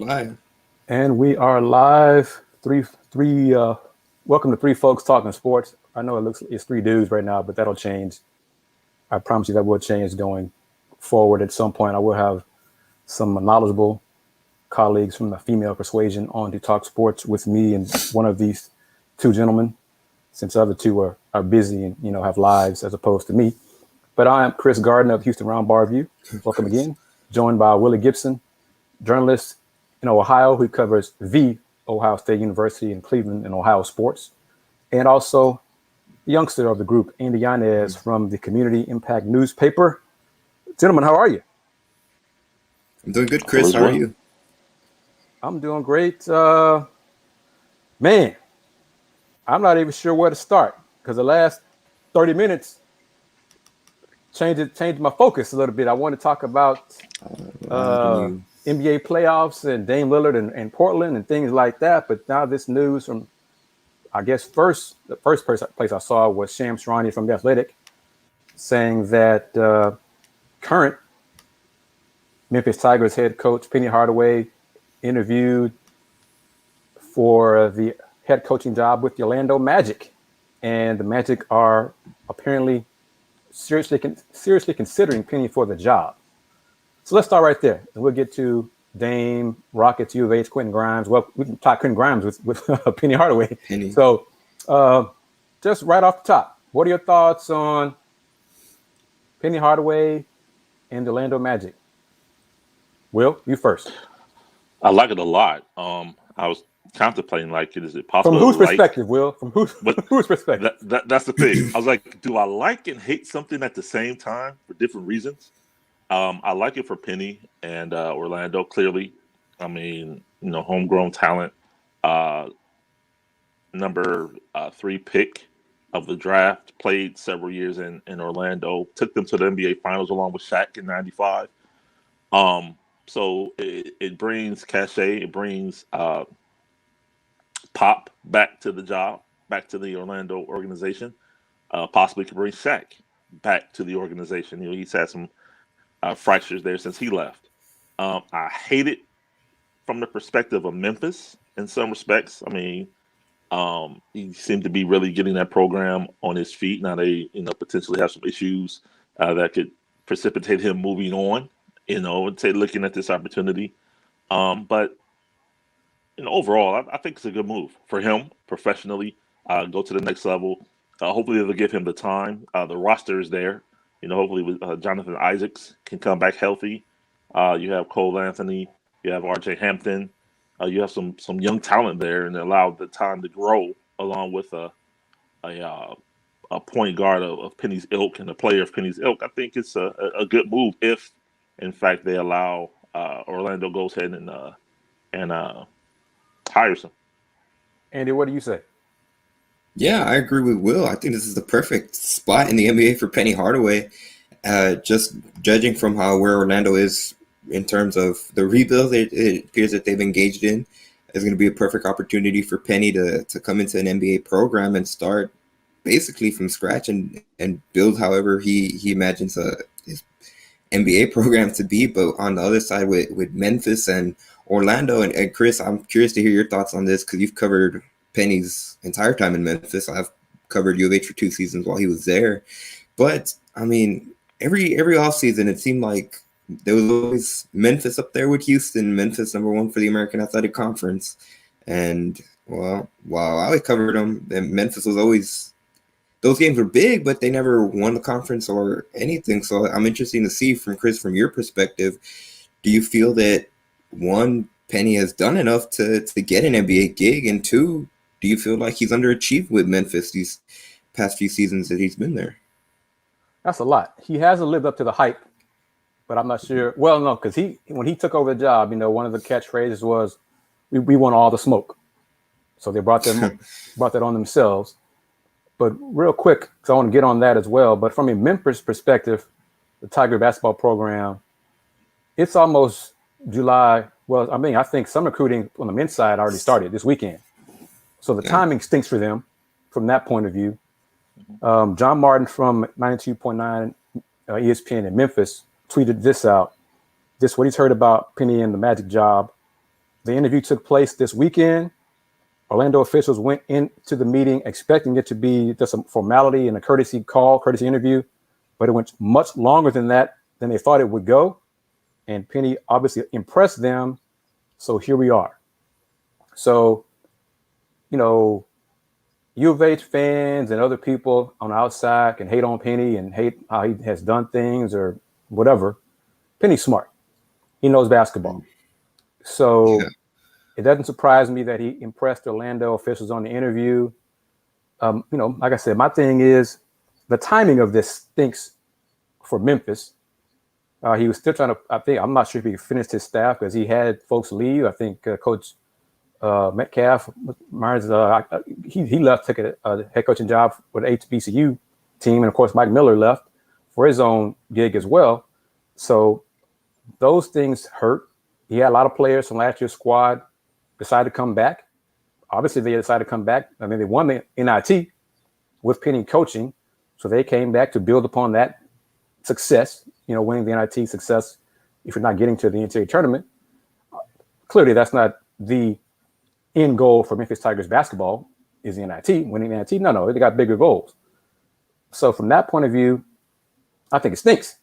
Live. And we are live. Welcome to Three Folks Talking Sports. I know it's three dudes right now, but that'll change. I promise you that will change going forward at some point. I will have some knowledgeable colleagues from the female persuasion on to talk sports with me and one of these two gentlemen, since the other two are busy and have lives as opposed to me. But I am Kris Gardner of Houston Roundball Review. Welcome again. Joined by Willy Gibson, journalist in Ohio who covers the Ohio State University in Cleveland and Ohio sports, and also the youngster of the group, Yanez from the Community Impact newspaper. Gentlemen, how are you? I'm doing good, Kris. How are you? I'm doing great. Man, I'm not even sure where to start because the last 30 minutes changed my focus a little bit. I want to talk about NBA playoffs and Dame Lillard and Portland and things like that. But now this news from, I guess, the first place I saw was Shams Charania from The Athletic saying that current Memphis Tigers head coach Penny Hardaway interviewed for the head coaching job with the Orlando Magic. And the Magic are apparently seriously considering Penny for the job. So let's start right there, and we'll get to Dame, Rockets, U of H, Quentin Grimes. Well, we can talk Quentin Grimes with Penny Hardaway. Penny. So just right off the top, what are your thoughts on Penny Hardaway and the Orlando Magic? Will, you first. I like it a lot. I was contemplating, is it possible? From whose perspective, Will? From whose perspective? That's the thing. I was like, do I like and hate something at the same time for different reasons? I like it for Penny and Orlando, clearly. I mean, homegrown talent. Number 3 pick of the draft, played several years in Orlando, took them to the NBA Finals along with Shaq in '95. So it brings cachet, it brings pop back to the job, back to the Orlando organization. Possibly could bring Shaq back to the organization. He's had some fractures there since he left. I hate it from the perspective of Memphis in some respects. I mean, he seemed to be really getting that program on his feet. Now they, potentially have some issues that could precipitate him moving on, and say looking at this opportunity. But overall, I think it's a good move for him professionally. Go to the next level. Hopefully they'll give him the time. The roster is there. Hopefully Jonathan Isaacs can come back healthy. You have Cole Anthony. You have R.J. Hampton. You have some young talent there, and allow the time to grow along with a point guard of Penny's ilk and a player of Penny's ilk. I think it's a good move if, in fact, they allow Orlando goes ahead and hires him. Andy, what do you say? Yeah, I agree with Will. I think this is the perfect spot in the NBA for Penny Hardaway. Just judging from where Orlando is in terms of the rebuild it appears that they've engaged in, is going to be a perfect opportunity for Penny to come into an NBA program and start basically from scratch and build however he imagines his NBA program to be. But on the other side with Memphis and Orlando and Kris, I'm curious to hear your thoughts on this because you've covered Penny's entire time in Memphis. I've covered U of H for 2 seasons while he was there. But I mean, every offseason it seemed like there was always Memphis up there with Houston. Memphis #1 for the American Athletic Conference. And well, while I covered them, Memphis was always, those games were big, but they never won the conference or anything. So I'm interested to see from Kris, from your perspective, do you feel that, one, Penny has done enough to get an NBA gig, and 2, do you feel like he's underachieved with Memphis these past few seasons that he's been there? That's a lot. He hasn't lived up to the hype, but I'm not sure. Well, no, because when he took over the job, one of the catchphrases was, "We want all the smoke." So they brought that on themselves. But real quick, because I want to get on that as well. But from a Memphis perspective, the Tiger basketball program, it's almost July. Well, I think some recruiting on the men's side already started this weekend. So the timing stinks for them from that point of view. John Martin from 92.9 ESPN in Memphis tweeted this out. This what he's heard about Penny and the Magic job. The interview took place this weekend. Orlando officials went into the meeting expecting it to be just a formality and a courtesy interview, but it went much longer than they thought it would go. And Penny obviously impressed them. So here we are. So, U of H fans and other people on the outside can hate on Penny and hate how he has done things or whatever. Penny's smart. He knows basketball. So it doesn't surprise me that he impressed Orlando officials on the interview. Like I said, my thing is the timing of this stinks for Memphis. He was still trying to, I'm not sure if he finished his staff because he had folks leave. I think Coach Metcalf, Myers, he left, took a head coaching job with the HBCU team. And of course, Mike Miller left for his own gig as well. So those things hurt. He had a lot of players from last year's squad decide to come back. Obviously, they decided to come back. I mean, they won the NIT with Penny coaching. So they came back to build upon that success, winning the NIT success if you're not getting to the NCAA tournament. Clearly, that's not the end goal for Memphis Tigers basketball is the NIT, winning the NIT. No, they got bigger goals. So from that point of view, I think it stinks.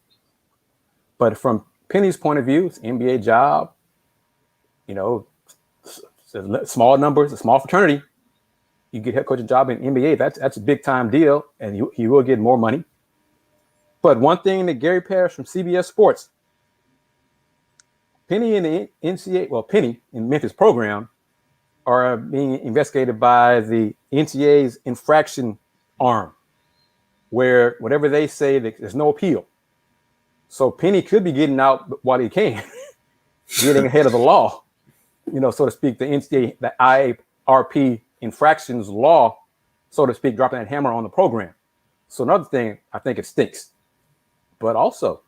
But from Penny's point of view, it's an NBA job, small numbers, a small fraternity. You get head coaching job in NBA, that's a big time deal, and you will get more money. But one thing that Gary Parrish from CBS Sports, Penny in the NCAA, Penny in Memphis program are being investigated by the NCAA's infraction arm, where whatever they say, there's no appeal. So Penny could be getting out while he can, getting ahead of the law, so to speak, the NCAA, the IRP infractions law, so to speak, dropping that hammer on the program. So another thing, I think it stinks. But also,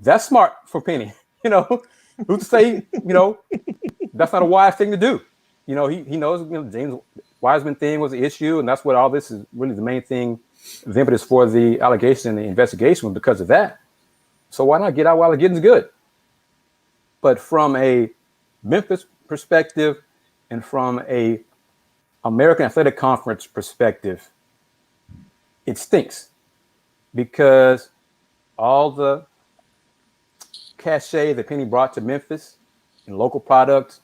that's smart for Penny. Who's to say, that's not a wise thing to do. He knows James Wiseman thing was the issue, and that's what all this is really the main thing, the impetus for the allegation and the investigation was because of that. So why not get out while the getting's good? But from a Memphis perspective and from a American Athletic Conference perspective, it stinks because all the cachet that Penny brought to Memphis and local products,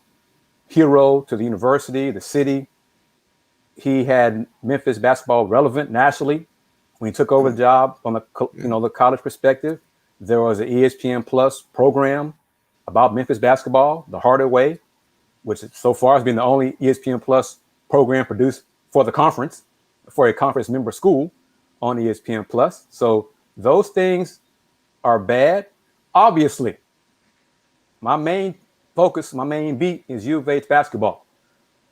hero to the university, the city, he had Memphis basketball relevant nationally when he took over the job from the college perspective. There was an ESPN Plus program about Memphis basketball, The Harder Way, which so far has been the only ESPN Plus program produced for the conference, for a conference member school on ESPN Plus. So those things are bad. Obviously, my main focus, my main beat is U of H basketball.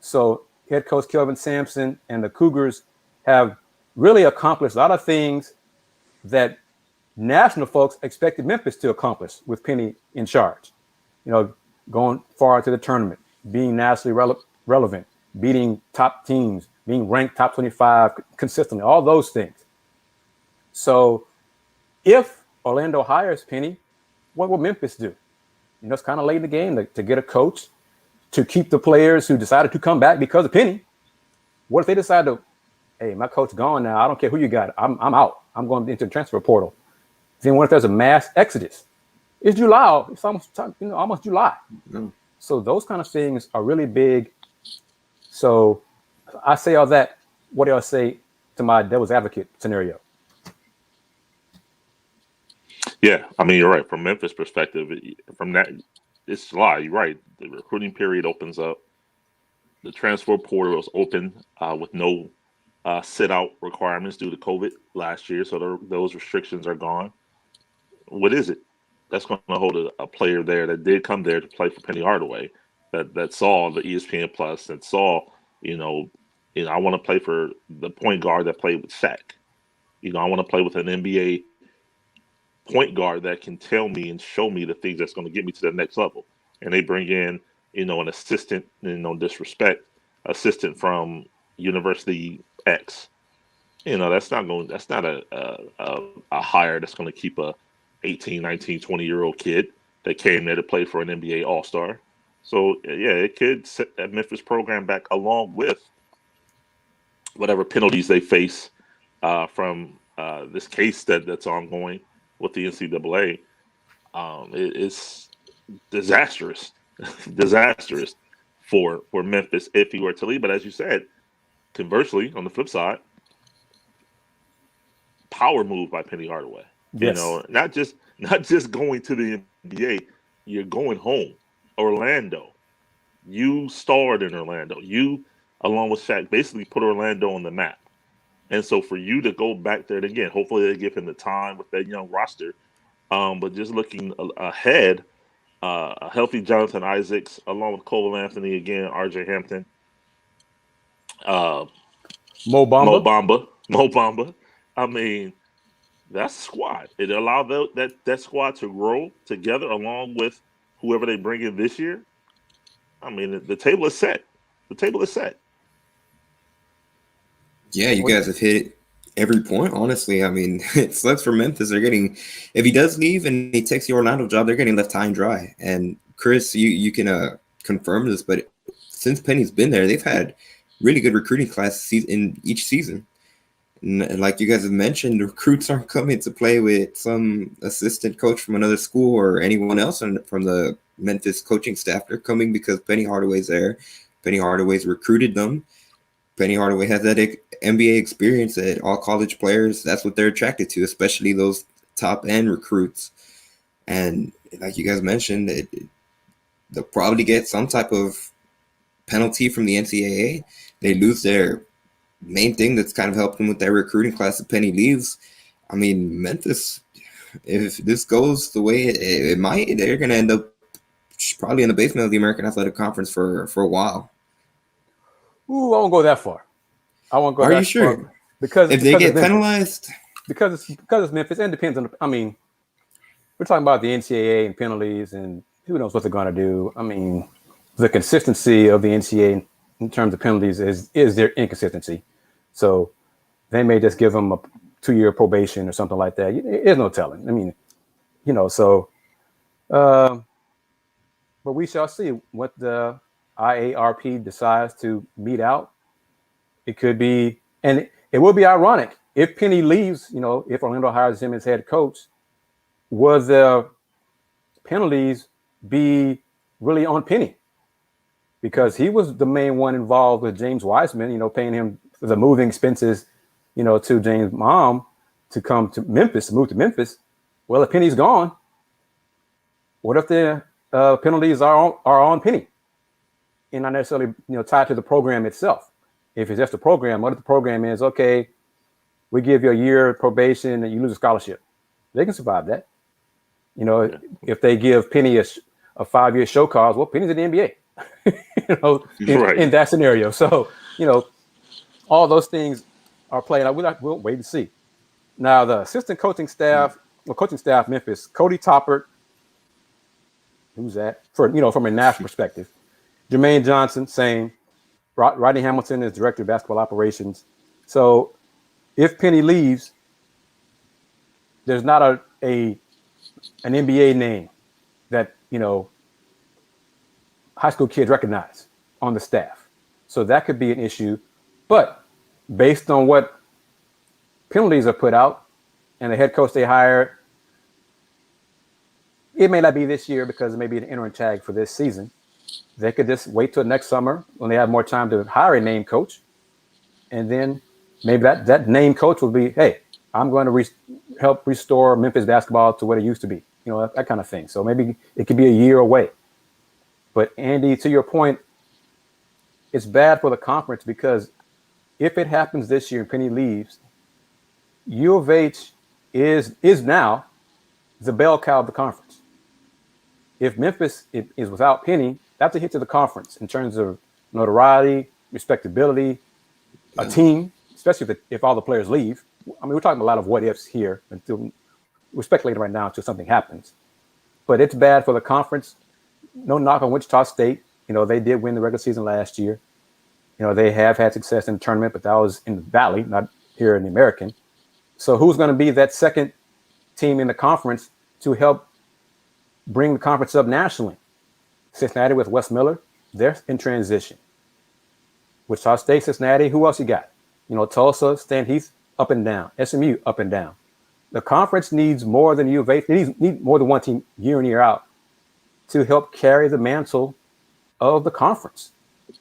So head coach Kelvin Sampson and the Cougars have really accomplished a lot of things that national folks expected Memphis to accomplish with Penny in charge. Going far to the tournament, being nationally relevant, beating top teams, being ranked top 25 consistently, all those things. So if Orlando hires Penny, what will Memphis do? It's kind of late in the game to get a coach to keep the players who decided to come back because of Penny. What if they decide to, hey, my coach gone now. I don't care who you got. I'm out. I'm going into the transfer portal. Then what if there's a mass exodus? It's July. It's almost July. Mm-hmm. So those kind of things are really big. So I say all that. What do I say to my devil's advocate scenario? Yeah, I mean, you're right. From Memphis perspective, from that, it's July. You're right. The recruiting period opens up. The transfer portal was open with no sit-out requirements due to COVID last year. So those restrictions are gone. What is it that's going to hold a player there that did come there to play for Penny Hardaway, that saw the ESPN Plus and saw, I want to play for the point guard that played with Shaq. I want to play with an NBA point guard that can tell me and show me the things that's going to get me to the next level. And they bring in, an assistant, disrespect, assistant from University X. That's not a hire that's going to keep a 18, 19, 20-year-old kid that came there to play for an NBA All-Star. So yeah, it could set that Memphis program back, along with whatever penalties they face from this case that's ongoing with the NCAA. It's disastrous, disastrous for Memphis if he were to leave. But as you said, conversely, on the flip side, power move by Penny Hardaway. Yes. Not just going to the NBA, you're going home. Orlando. You starred in Orlando. You, along with Shaq, basically put Orlando on the map. And so for you to go back there, and again, hopefully they give him the time with that young roster. But just looking ahead, a healthy Jonathan Isaacs, along with Cole Anthony again, RJ Hampton, Mo Bamba. Mo Bamba. I mean, that's a squad. It allowed that squad to grow together along with whoever they bring in this year. I mean, the table is set. The table is set. Yeah, you guys have hit every point, honestly. I mean, it sucks for Memphis. They're getting, if he does leave and he takes the Orlando job, they're getting left high and dry. And Kris, you can confirm this, but since Penny's been there, they've had really good recruiting classes in each season. And like you guys have mentioned, recruits aren't coming to play with some assistant coach from another school or anyone else from the Memphis coaching staff. They're coming because Penny Hardaway's there. Penny Hardaway's recruited them. Penny Hardaway has that NBA experience that all college players, that's what they're attracted to, especially those top-end recruits. And like you guys mentioned, they'll probably get some type of penalty from the NCAA. They lose their main thing that's kind of helped them with their recruiting class if Penny leaves. I mean, Memphis, if this goes the way it might, they're going to end up probably in the basement of the American Athletic Conference for a while. Ooh, I won't go that far. I won't go. Are that you sure? far because if they get penalized, because it's Memphis, and it depends on. I mean, we're talking about the NCAA and penalties, and who knows what they're going to do. I mean, the consistency of the NCAA in terms of penalties is their inconsistency. So they may just give them a 2-year probation or something like that. There's no telling. I mean, so. But we shall see what the IARP decides to mete out. It could be, and it will be ironic if Penny leaves, if Orlando hires him as head coach, would the penalties be really on Penny? Because he was the main one involved with James Wiseman, paying him the moving expenses, to James' mom to come to Memphis, to move to Memphis. Well, if Penny's gone, what if the penalties are on Penny and not necessarily tied to the program itself? If it's just a program, what if the program is, okay, we give you a year probation and you lose a scholarship? They can survive that. If they give Penny a 5-year show cause, well, Penny's in the NBA. In that scenario. So, all those things are playing out. We'll wait and see. Now, the assistant coaching staff, Memphis, Cody Toppert, who's that? From a national perspective. Jermaine Johnson, same. Rodney Hamilton is director of basketball operations. So if Penny leaves, there's not an NBA name that, high school kids recognize on the staff. So that could be an issue. But based on what penalties are put out and the head coach they hired, it may not be this year because it may be an interim tag for this season. They could just wait till next summer when they have more time to hire a name coach. And then maybe that name coach will be, hey, I'm going to help restore Memphis basketball to what it used to be, that kind of thing. So maybe it could be a year away. But Andy, to your point, it's bad for the conference because if it happens this year and Penny leaves, U of H is now the bell cow of the conference. If Memphis is without Penny, that's a hit to the conference in terms of notoriety, respectability, a team, especially if all the players leave. I mean, we're talking a lot of what ifs here until we're speculating right now until something happens. But it's bad for the conference. No knock on Wichita State. They did win the regular season last year. They have had success in the tournament, but that was in the Valley, not here in the American. So who's going to be that second team in the conference to help bring the conference up nationally? Cincinnati with Wes Miller, they're in transition. Wichita State, Cincinnati, who else you got? Tulsa, Stan Heath, up and down. SMU, up and down. The conference needs more than U of H. It needs more than one team year in, year out to help carry the mantle of the conference.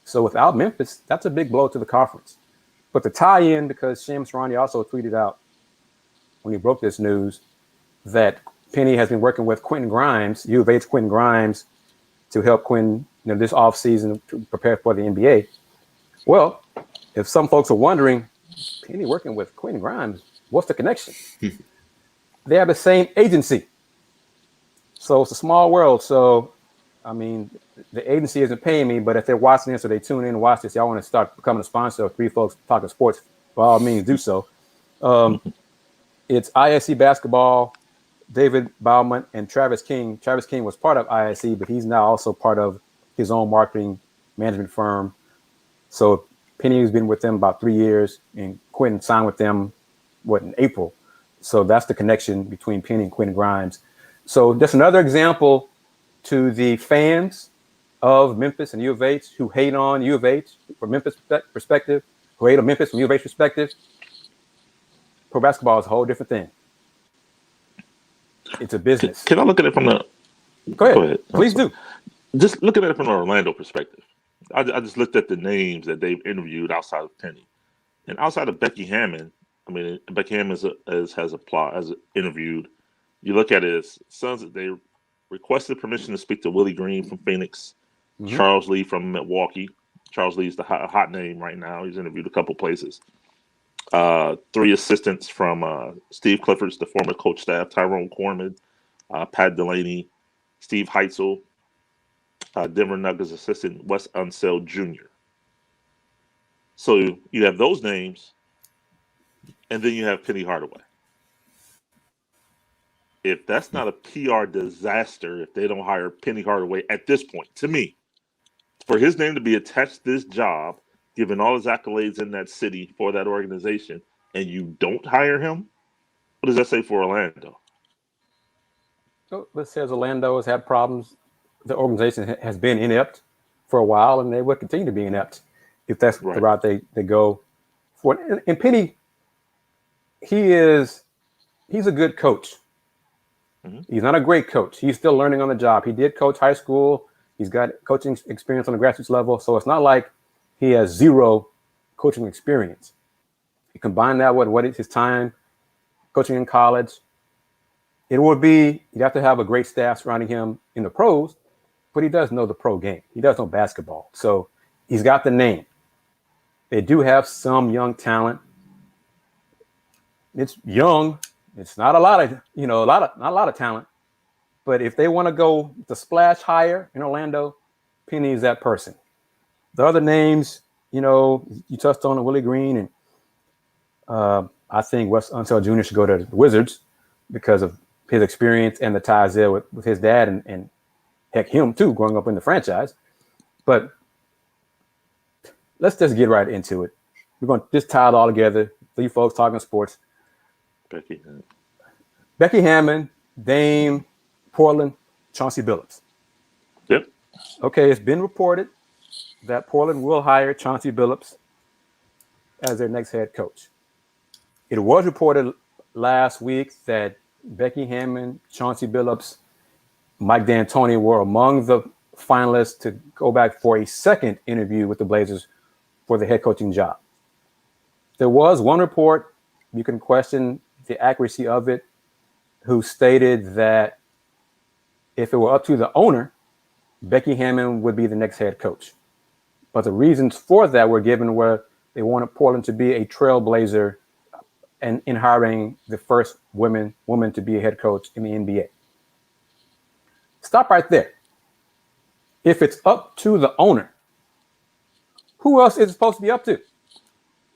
So without Memphis, that's a big blow to the conference. But the tie-in, because Shams Charania also tweeted out when he broke this news that Penny has been working with Quentin Grimes, U of H Quentin Grimes, to help Quentin this offseason to prepare for the NBA. Well, if some folks are wondering, Penny working with Quentin Grimes, what's the connection? They have the same agency. So it's a small world. So, I mean, the agency isn't paying me, but if they're watching this or they tune in and watch this, y'all want to start becoming a sponsor of Three Folks Talking Sports, by all means do so. It's ISC basketball, David Bauman, and Travis King. Travis King was part of ISC, but he's now also part of his own marketing management firm. So Penny's been with them about 3 years, and Quentin signed with them, in April. So that's the connection between Penny and Quentin Grimes. So just another example to the fans of Memphis and U of H who hate on U of H from Memphis perspective, who hate on Memphis from U of H perspective. Pro basketball is a whole different thing. It's a business. Can I look at it from the? Go ahead. Please do. Just looking at it from an Orlando perspective. I just looked at the names that they've interviewed outside of Penny, and outside of Becky Hammond. I mean, Becky Hammond has interviewed. You look at his sons. They requested permission to speak to Willy Green from Phoenix, Charles Lee from Milwaukee. Charles Lee is the hot name right now. He's interviewed a couple places. 3 assistants from Steve Clifford's, the former coach staff, Tyrone Corman, Pat Delaney, Steve Heitzel, Denver Nuggets assistant Wes Unseld Jr. So you have those names, and then you have Penny Hardaway. If that's not a PR disaster, if they don't hire Penny Hardaway at this point, to me, for his name to be attached to this job, given all his accolades in that city for that organization, and you don't hire him, what does that say for Orlando? So it says Orlando has had problems. The organization has been inept for a while, and they will continue to be inept if that's the route they go for. And Penny, he's a good coach. He's not a great coach. He's still learning on the job. He did coach high school. He's got coaching experience on the grassroots level. So it's not like he has zero coaching experience. You combine that with what is his time coaching in college. You'd have to have a great staff surrounding him in the pros, but he does know the pro game. He does know basketball. So he's got the name. They do have some young talent. It's young. It's not a lot of, not a lot of talent. But if they want to go the splash higher in Orlando, Penny is that person. The other names, you touched on Willie Green, and I think Wes Unseld Jr. should go to the Wizards because of his experience and the ties there with his dad and heck, him too, growing up in the franchise. But let's just get right into it. We're going to just tie it all together. Three Folks Talking Sports. Becky Hammond, Dame, Portland, Chauncey Billups. Yep. Okay, it's been reported that Portland will hire Chauncey Billups as their next head coach. It was reported last week that Becky Hammond, Chauncey Billups, Mike D'Antoni were among the finalists to go back for a second interview with the Blazers for the head coaching job. There was one report, you can question the accuracy of it, who stated that if it were up to the owner, Becky Hammond would be the next head coach. But the reasons for that were given where they wanted Portland to be a trailblazer and in hiring the first woman to be a head coach in the NBA. Stop right there. If it's up to the owner, who else is it supposed to be up to?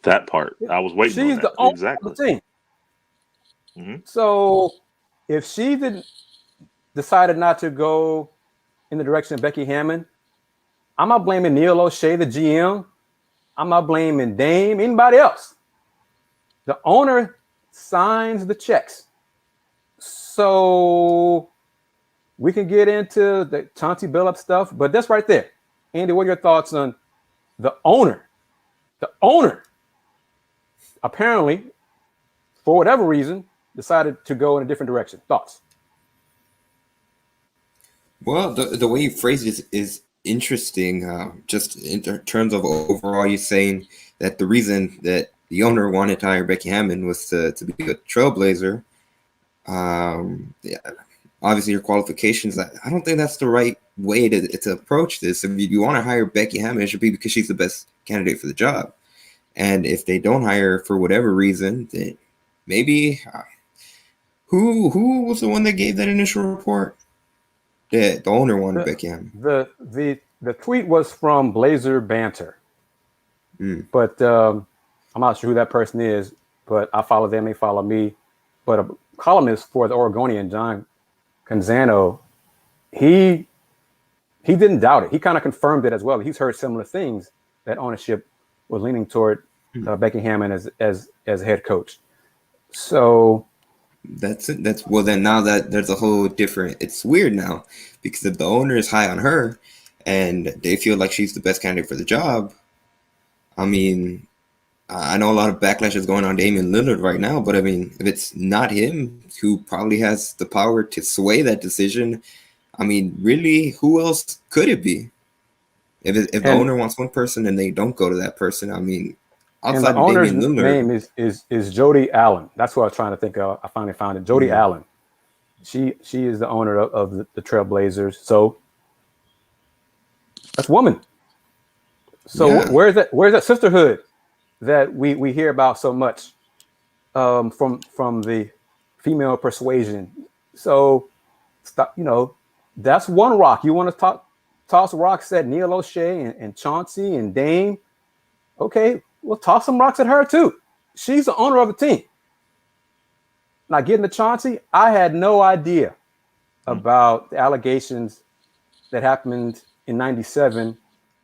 That part. I was waiting on that. She's the owner exactly. of the team. So if she decided not to go in the direction of Becky Hammond, I'm not blaming Neil O'Shea, the GM. I'm not blaming Dame, anybody else. The owner signs the checks. So we can get into the Chauncey Billups stuff, but that's right there. Andy, what are your thoughts on the owner? The owner apparently, for whatever reason, decided to go in a different direction. Thoughts? Well, the way you phrase it is interesting. Just in terms of overall, you're saying that the reason that the owner wanted to hire Becky Hammon was to be a trailblazer. Yeah, obviously, your qualifications. I don't think that's the right way to approach this. If you want to hire Becky Hammon, it should be because she's the best candidate for the job. And if they don't hire her for whatever reason, then maybe who was the one that gave that initial report? The owner wanted Becky Hammon. The tweet was from Blazer Banter, but I'm not sure who that person is. But I follow them; they follow me. But a columnist for the Oregonian, John Canzano, he didn't doubt it. He kind of confirmed it as well. He's heard similar things that ownership was leaning toward Becky Hammon as head coach. So that's it. Well, then now that there's a whole different. It's weird now because if the owner is high on her and they feel like she's the best candidate for the job, I mean, I know a lot of backlash is going on Damian Lillard right now, but I mean, if it's not him who probably has the power to sway that decision, I mean, really, who else could it be? If the owner wants one person and they don't go to that person, I mean, outside and the owner's of Damian Lillard, name is Jody Allen. That's what I was trying to think of. I finally found it. Jody Allen. She is the owner of the Trailblazers. So that's woman. So where's that sisterhood that we hear about so much from the female persuasion? So that's one rock. You want to toss rocks at Neil O'Shea and Chauncey and Dame? Okay, we'll toss some rocks at her too. She's the owner of the team. Now, getting to Chauncey, I had no idea about the allegations that happened in '97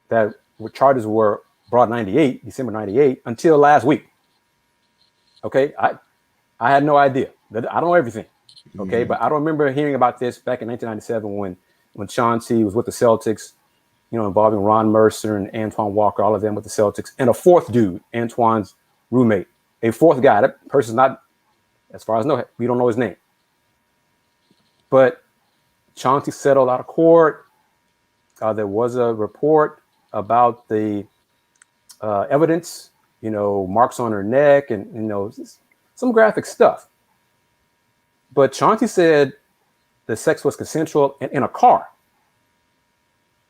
that charges were brought '98, December '98, until last week. Okay, I had no idea. I don't know everything. Okay, but I don't remember hearing about this back in 1997 when Chauncey was with the Celtics, involving Ron Mercer and Antoine Walker, all of them with the Celtics, and a fourth dude, Antoine's roommate, a fourth guy. That person's not, as far as I know, we don't know his name. But Chauncey settled out of court. There was a report about the evidence, marks on her neck and, some graphic stuff. But Chauncey said the sex was consensual in a car,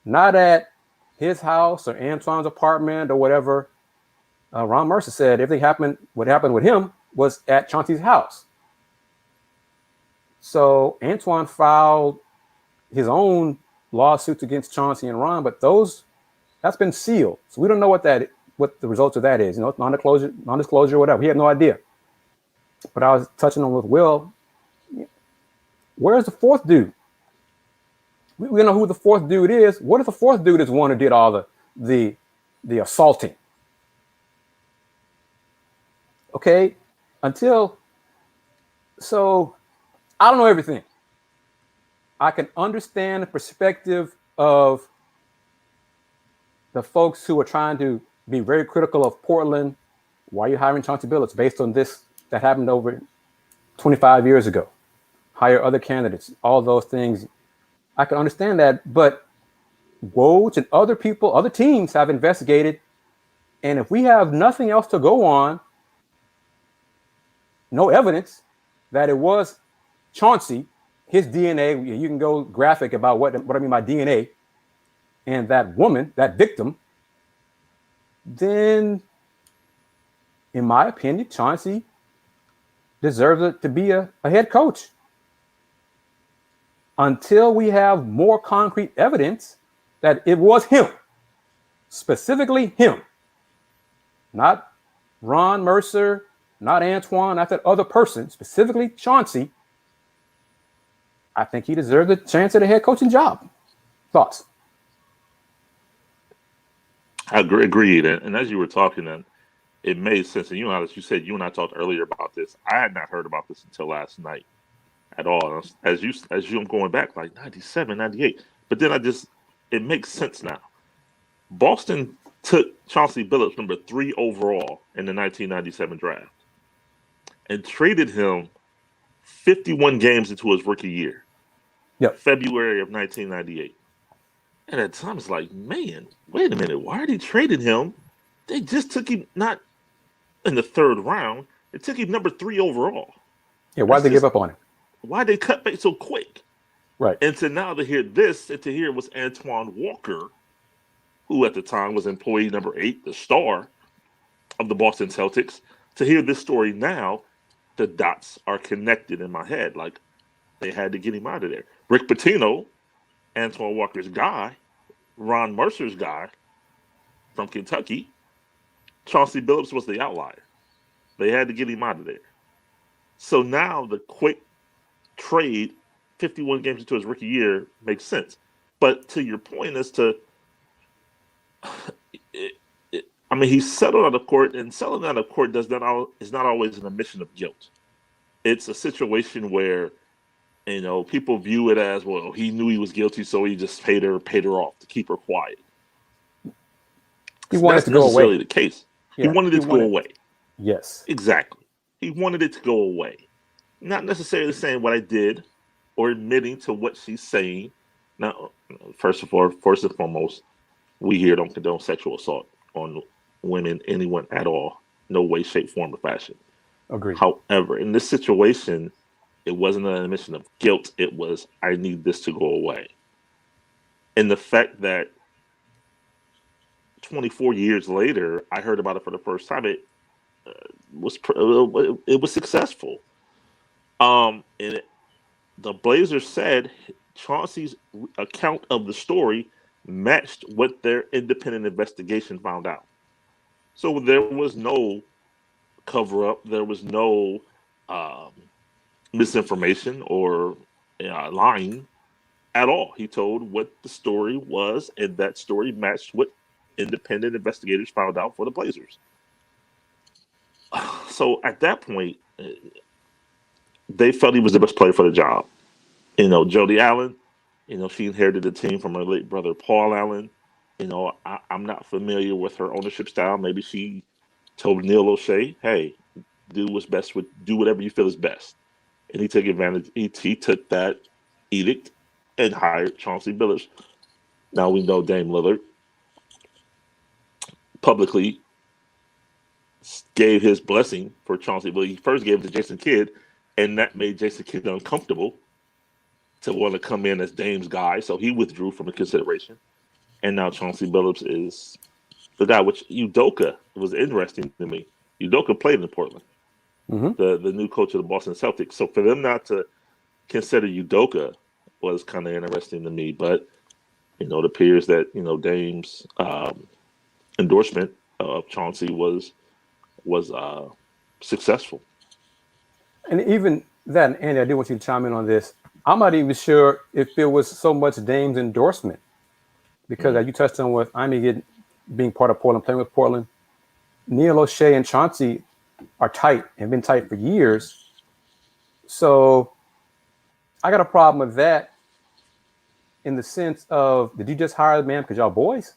not at his house or Antoine's apartment or whatever. Ron Mercer said what happened with him was at Chauncey's house. So Antoine filed his own lawsuits against Chauncey and Ron, but that's been sealed. So we don't know what the results of that is. Non-disclosure, whatever. He had no idea. But I was touching on with Will. Where's the fourth dude? We know who the fourth dude is. What if the fourth dude is the one who did all the assaulting? Okay, so I don't know everything. I can understand the perspective of the folks who are trying to be very critical of Portland. Why are you hiring Chauncey Billups based on this that happened over 25 years ago? Hire other candidates, all those things. I can understand that, but Woj and other people, other teams have investigated. And if we have nothing else to go on, no evidence that it was Chauncey, his DNA, you can go graphic about what I mean by DNA, and that woman, that victim, then in my opinion, Chauncey deserves to be a head coach. Until we have more concrete evidence that it was him, specifically him, not Ron Mercer, not Antoine, not that other person, specifically Chauncey, I think he deserved a chance at a head coaching job. Thoughts? I agreed. And as you were talking, then it made sense. And as you said, you and I talked earlier about this. I had not heard about this until last night. at all. As you, I'm going back like 97, 98. But then it makes sense now. Boston took Chauncey Billups, number 3 overall in the 1997 draft, and traded him 51 games into his rookie year. Yep. February of 1998. And at times, like, man, wait a minute, why are they trading him? They just took him not in the 3rd round. They took him number 3 overall. Yeah, why'd they give up on him? Why'd they cut back so quick? Right. And to now to hear this, and to hear it was Antoine Walker, who at the time was employee number 8, the star of the Boston Celtics, to hear this story now, the dots are connected in my head. Like, they had to get him out of there. Rick Pitino, Antoine Walker's guy, Ron Mercer's guy from Kentucky, Chauncey Billups was the outlier. They had to get him out of there. So now the quick trade, 51 games into his rookie year, makes sense. But to your point as to, I mean, he settled out of court, and settling out of court is not always an admission of guilt. It's a situation where, you know, people view it as, well, he knew he was guilty, so he just paid her off to keep her quiet. He wanted it to go away. That's necessarily the case. Yeah, he wanted it to go away. Yes. Exactly. He wanted it to go away. Not necessarily saying what I did or admitting to what she's saying. Now, first and foremost, we here don't condone sexual assault on women, anyone at all. No way, shape, form, or fashion. Agreed. However, in this situation, it wasn't an admission of guilt. It was, I need this to go away. And the fact that 24 years later, I heard about it for the first time, it was successful. And the Blazers said Chauncey's account of the story matched what their independent investigation found out. So there was no cover-up. There was no misinformation or lying at all. He told what the story was, and that story matched what independent investigators found out for the Blazers. So at that point, they felt he was the best player for the job. You know, Jody Allen, you know, she inherited the team from her late brother, Paul Allen. You know, I'm not familiar with her ownership style. Maybe she told Neil O'Shea, hey, do whatever you feel is best. And he took advantage. He took that edict and hired Chauncey Billups. Now we know Dame Lillard publicly gave his blessing for Chauncey Billups. He first gave it to Jason Kidd, and that made Jason Kidd uncomfortable to want to come in as Dame's guy. So he withdrew from the consideration. And now Chauncey Billups is the guy, which Udoka was interesting to me. Udoka played in Portland, the new coach of the Boston Celtics. So for them not to consider Udoka was kind of interesting to me. But, you know, it appears that, you know, Dame's endorsement of Chauncey was successful. And even that, Andy, I do want you to chime in on this. I'm not even sure if it was so much Dame's endorsement, because as you touched on with Amy being part of Portland, playing with Portland, Neil O'Shea and Chauncey are tight and been tight for years. So I got a problem with that in the sense of, did you just hire the man because y'all boys?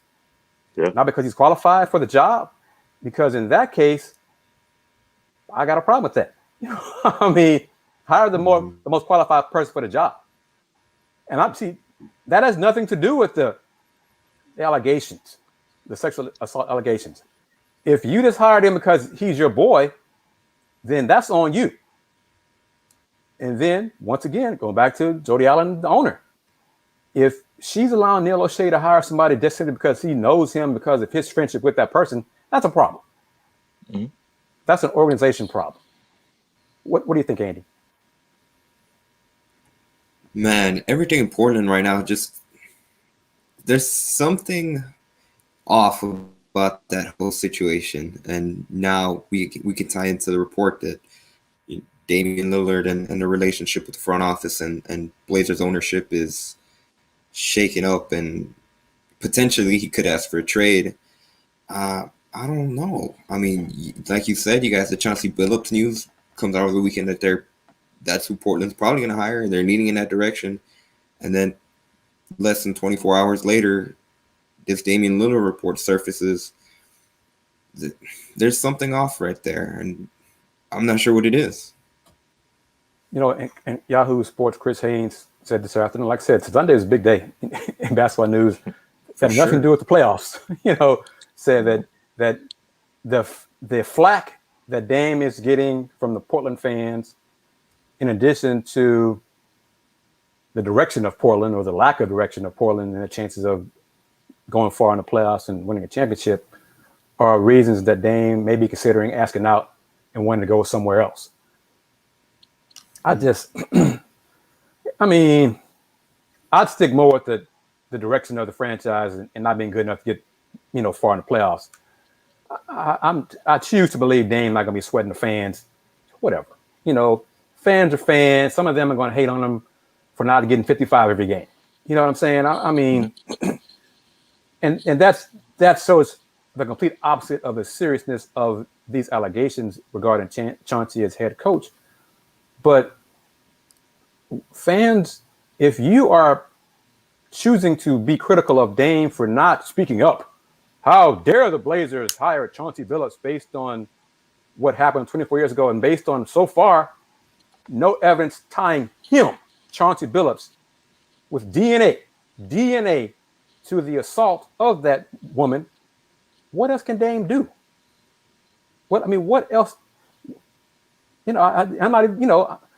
Yeah. Not because he's qualified for the job? Because in that case, I got a problem with that. You know, I mean, hire the most qualified person for the job. And that has nothing to do with the allegations, the sexual assault allegations. If you just hired him because he's your boy, then that's on you. And then, once again, going back to Jody Allen, the owner, if she's allowing Neil O'Shea to hire somebody just simply because he knows him because of his friendship with that person, that's a problem. Mm-hmm. That's an organization problem. What do you think, Andy? Man, everything in Portland right now, just there's something off about that whole situation. And now we can tie into the report that Damian Lillard and the relationship with the front office and Blazers ownership is shaken up, and potentially he could ask for a trade. I don't know. I mean, like you said, you guys, the Chauncey Billups news comes out over the weekend that they're that's who Portland's probably going to hire, and they're leaning in that direction. And then less than 24 hours later, this Damian Lillard report surfaces. There's something off right there, and I'm not sure what it is. You know, and Yahoo Sports, Chris Haynes said this afternoon, like I said, Sunday is a big day in basketball news. It had nothing to do with the playoffs. You know, said that the flack that Dame is getting from the Portland fans, in addition to the direction of Portland or the lack of direction of Portland and the chances of going far in the playoffs and winning a championship, are reasons that Dame may be considering asking out and wanting to go somewhere else. I mean, I'd stick more with the direction of the franchise and not being good enough to get, you know, far in the playoffs. I choose to believe Dame not gonna be sweating the fans, whatever. You know, fans are fans. Some of them are gonna hate on him for not getting 55 every game. You know what I'm saying? I mean, and that shows the complete opposite of the seriousness of these allegations regarding Chauncey as head coach. But fans, if you are choosing to be critical of Dame for not speaking up, how dare the Blazers hire Chauncey Billups based on what happened 24 years ago and based on so far no evidence tying him, Chauncey Billups, with DNA to the assault of that woman. What else can Dame do? What else? You know,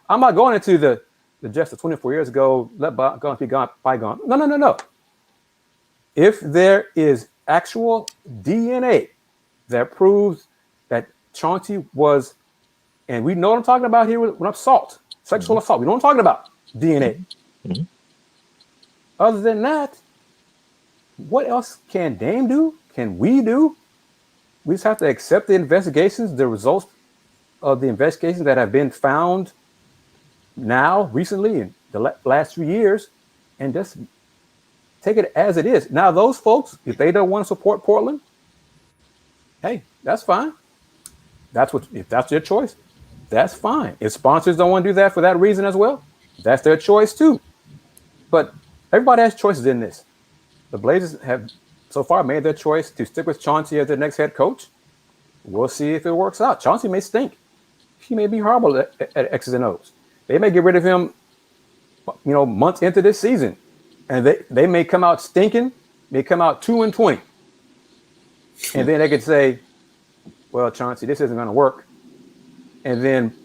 I'm not going into the just the 24 years ago, let bygones be bygone. No. If there is actual DNA that proves that Chauncey was, and we know what I'm talking about here with assault, sexual assault. We know what I'm talking about, DNA. Mm-hmm. Other than that, what else can Dame do? Can we do? We just have to accept the investigations, the results of the investigations that have been found now, recently, in the last few years, and just take it as it is. Now, those folks, if they don't want to support Portland, hey, that's fine. If that's their choice, that's fine. If sponsors don't want to do that for that reason as well, that's their choice too. But everybody has choices in this. The Blazers have so far made their choice to stick with Chauncey as their next head coach. We'll see if it works out. Chauncey may stink. He may be horrible at X's and O's. They may get rid of him, you know, months into this season, and they may come out stinking. May come out 2-20, and then they could say, "Well, Chauncey, this isn't going to work," and then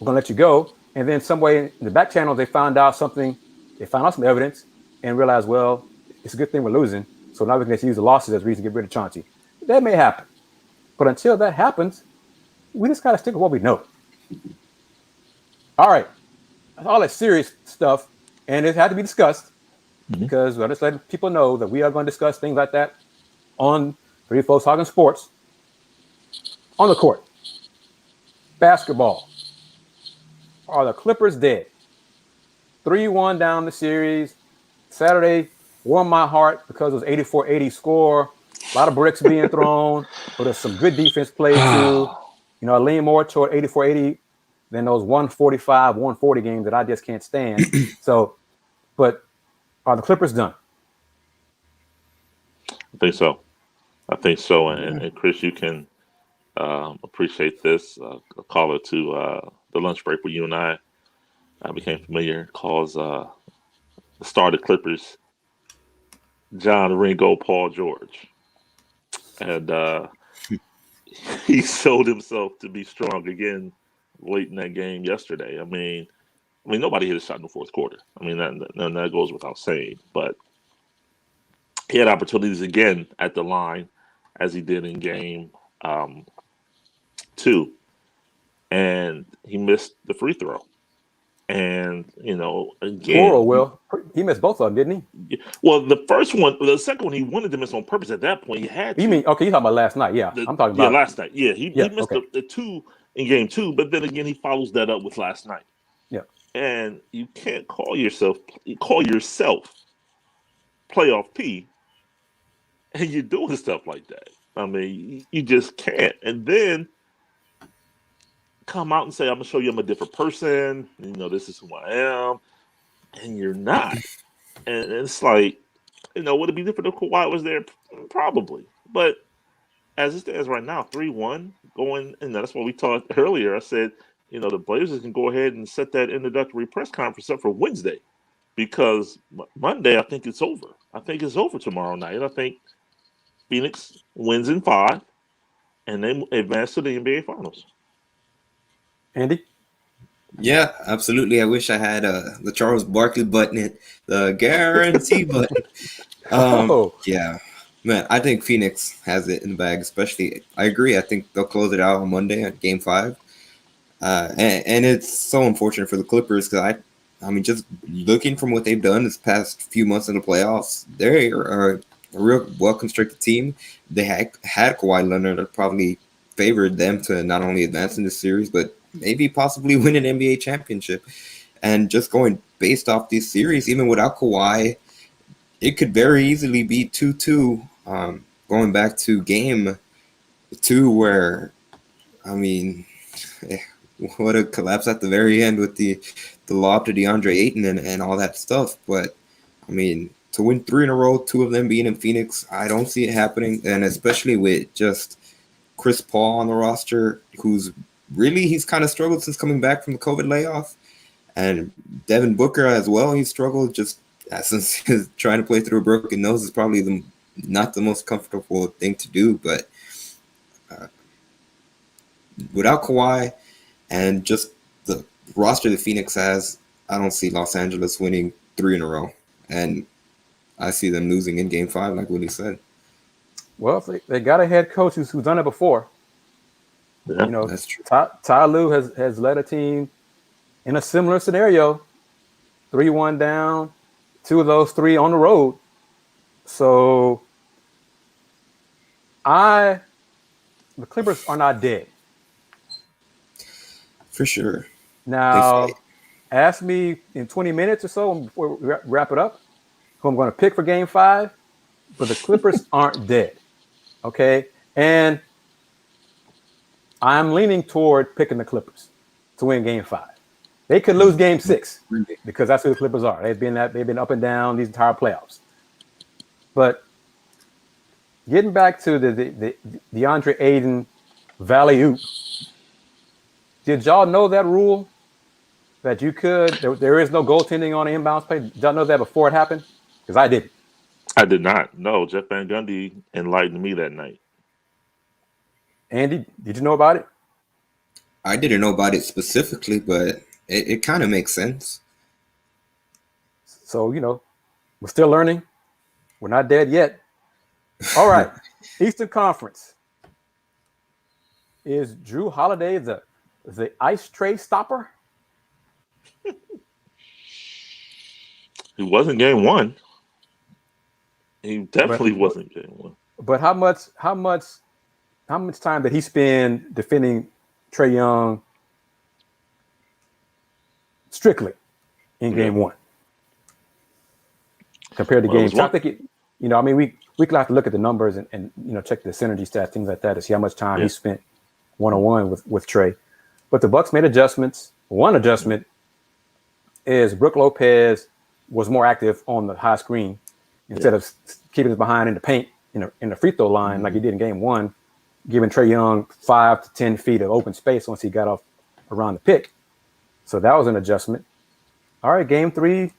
we're going to let you go. And then some way in the back channel, they found out something. They found out some evidence and realized, well, it's a good thing we're losing, so now we can just use the losses as a reason to get rid of Chauncey. That may happen, but until that happens, we just got to stick with what we know. All right. All that serious stuff, and it had to be discussed because we're just letting people know that we are going to discuss things like that on Three Folks Talkin Sports on the court. Basketball. Are the Clippers dead? 3-1 down the series. Saturday warmed my heart because it was 84-80 score. A lot of bricks being thrown, but there's some good defense played too. You know, I lean more toward 84-80 than those 145, 140 games that I just can't stand. So, but are the Clippers done? I think so. And Chris, you can appreciate this. A caller to the lunch break where you and I became familiar calls the star of the Clippers, John Ringo Paul George. And he showed himself to be strong again late in that game yesterday. I mean, nobody hit a shot in the fourth quarter. I mean, that goes without saying. But he had opportunities again at the line, as he did in game 2, and he missed the free throw. And you know, again, he missed both of them, didn't he? Well, the second one, he wanted to miss on purpose. At that point, he had to. You mean okay? You talking about last night? Yeah, I'm talking about last night. Yeah, he missed the 2 in game 2, but then again, he follows that up with last night. Yeah, and you can't call yourself playoff P, and you're doing stuff like that. I mean, you just can't. And then come out and say, I'm gonna show you I'm a different person. This is who I am, and you're not. And it's like, would it be different if Kawhi was there? Probably. But as it stands right now, 3-1 going, and that's what we talked earlier. I said, the Blazers can go ahead and set that introductory press conference up for Wednesday, because Monday I think it's over. I think it's over tomorrow night. I think Phoenix wins in 5, and they advance to the NBA Finals. Andy? Yeah, absolutely. I wish I had the Charles Barkley button, the guarantee button. Yeah, man, I think Phoenix has it in the bag. Especially, I agree. I think they'll close it out on Monday at Game 5. And it's so unfortunate for the Clippers because I mean, just looking from what they've done this past few months in the playoffs, they are a real well-constructed team. They had Kawhi Leonard that probably favored them to not only advance in this series, but maybe possibly win an NBA championship. And just going based off these series, even without Kawhi, it could very easily be 2-2 going back to Game 2 where, I mean, what a collapse at the very end with the lob to DeAndre Ayton and all that stuff. But, I mean, to win 3 in a row, 2 of them being in Phoenix, I don't see it happening. And especially with just Chris Paul on the roster, he's kind of struggled since coming back from the COVID layoff. And Devin Booker as well, he's struggled just since he's trying to play through a broken nose is probably not the most comfortable thing to do. But without Kawhi and just the roster that Phoenix has, I don't see Los Angeles winning 3 in a row. And I see them losing in Game 5, like Willy said. Well, they got a head coach who's done it before. Yeah, that's true. Ty Lue has led a team in a similar scenario, 3-1 down, 2 of those 3 on the road. So the Clippers are not dead. For sure. Now, ask me in 20 minutes or so before we wrap it up who I'm going to pick for Game 5, but the Clippers aren't dead. Okay? And I'm leaning toward picking the Clippers to win Game 5. They could lose Game 6 because that's who the Clippers are. They've been up and down these entire playoffs. But getting back to the DeAndre Ayton Valley-oop, did y'all know that rule that there is no goaltending on an inbounds play? Did y'all know that before it happened? Because I didn't. I did not. No, Jeff Van Gundy enlightened me that night. Andy, did you know about it? I didn't know about it specifically, but it kind of makes sense. So, we're still learning. We're not dead yet. All right. Eastern Conference. Is Drew Holiday the ice tray stopper? He wasn't Game 1. He definitely wasn't Game 1. But how much time did he spend defending Trae Young strictly in Game 1 compared to Game 2? I think we could have to look at the numbers and check the synergy stats, things like that, to see how much time he spent one-on-one with Trae. But the Bucks made adjustments. One adjustment is Brook Lopez was more active on the high screen instead of keeping us behind in the paint in the free throw line like he did in Game 1, giving Trae Young 5 to 10 feet of open space once he got off around the pick. So that was an adjustment. All right, Game 3,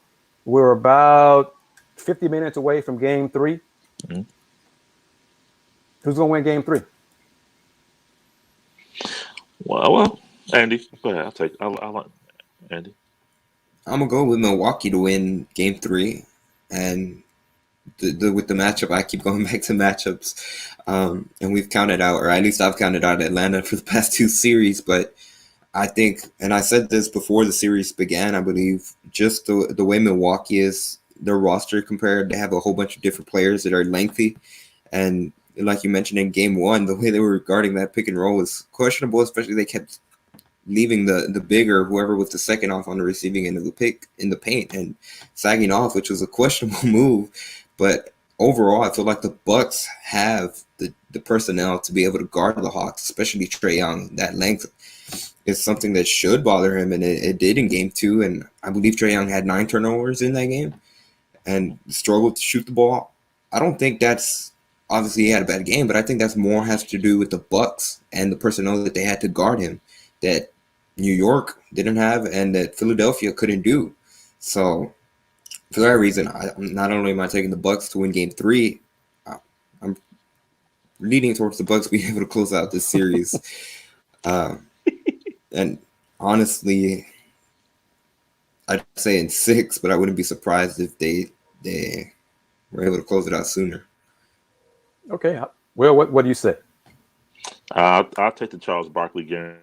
we're about 50 minutes away from Game 3. Mm-hmm. Who's going to win Game 3? Well, Andy, go ahead. I'll let Andy. I'm gonna go with Milwaukee to win Game 3, and with the matchup, I keep going back to matchups, and we've counted out, or at least I've counted out Atlanta for the past 2 series. But I think, and I said this before the series began, I believe, just the way Milwaukee is, their roster compared, they have a whole bunch of different players that are lengthy, and like you mentioned in Game 1, the way they were guarding that pick and roll was questionable, especially they kept leaving the bigger, whoever was the second off on the receiving end of the pick in the paint and sagging off, which was a questionable move. But overall, I feel like the Bucks have the personnel to be able to guard the Hawks, especially Trae Young, that length. is something that should bother him, and it did in game 2. And I believe Trae Young had 9 turnovers in that game and struggled to shoot the ball. I don't think that's obviously he had a bad game, but I think that's more has to do with the Bucks and the personnel that they had to guard him that New York didn't have and that Philadelphia couldn't do. So for that reason, not only am I taking the Bucks to win game 3, I'm leaning towards the Bucks being able to close out this series. And honestly, I'd say in 6, but I wouldn't be surprised if they were able to close it out sooner. Okay. Well, what do you say? I'll take the Charles Barkley guarantee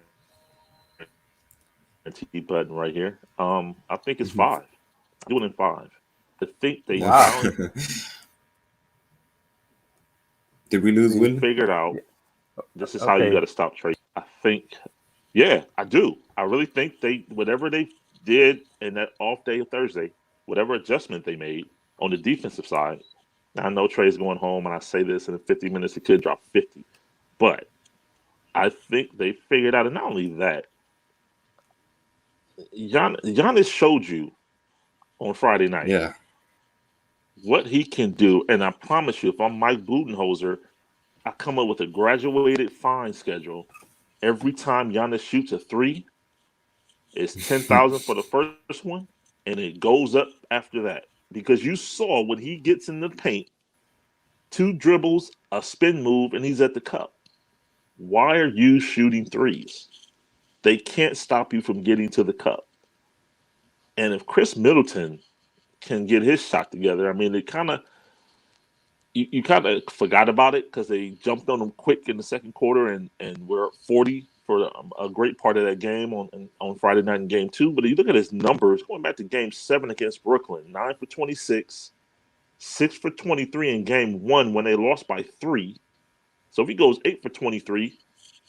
button right here. I think it's 5. I'm doing it in 5. I think they found. Did we lose Willy? Figured out this is how you got to stop Trae. I think, yeah, I do. I really think whatever they did in that off day of Thursday, whatever adjustment they made on the defensive side. Now, I know Trae's going home, and I say this in 50 minutes, he could drop 50. But I think they figured out, and not only that, Yanez showed you on Friday night what he can do. And I promise you, if I'm Mike Budenholzer, I come up with a graduated fine schedule. Every time Yanez shoots a 3, it's $10,000 for the first one, and it goes up after that. Because you saw when he gets in the paint, 2 dribbles, a spin move, and he's at the cup. Why are you shooting 3s? They can't stop you from getting to the cup. And if Chris Middleton can get his shot together, I mean, they kind of you kind of forgot about it because they jumped on him quick in the second quarter, and we're 40 for a great part of that game on Friday night in game 2. But you look at his numbers going back to game 7 against Brooklyn, 9 for 26, 6 for 23 in game 1 when they lost by 3. So if he goes 8 for 23,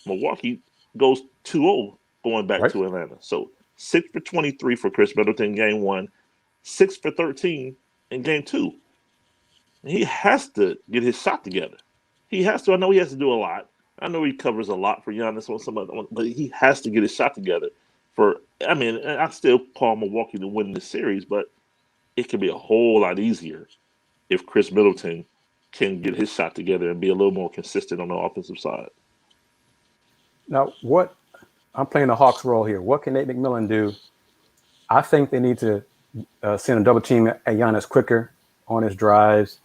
Milwaukee goes 2-0 going back to Atlanta. So 6 for 23 for Chris Middleton in game 1, 6 for 13 in game 2. He has to get his shot together. He has to. I know he has to do a lot. I know he covers a lot for Yanez on some other one, but he has to get his shot together. I still call Milwaukee to win this series, but it could be a whole lot easier if Chris Middleton can get his shot together and be a little more consistent on the offensive side. Now, I'm playing the Hawks role here. What can Nate McMillan do? I think they need to send a double team at Yanez quicker on his drives.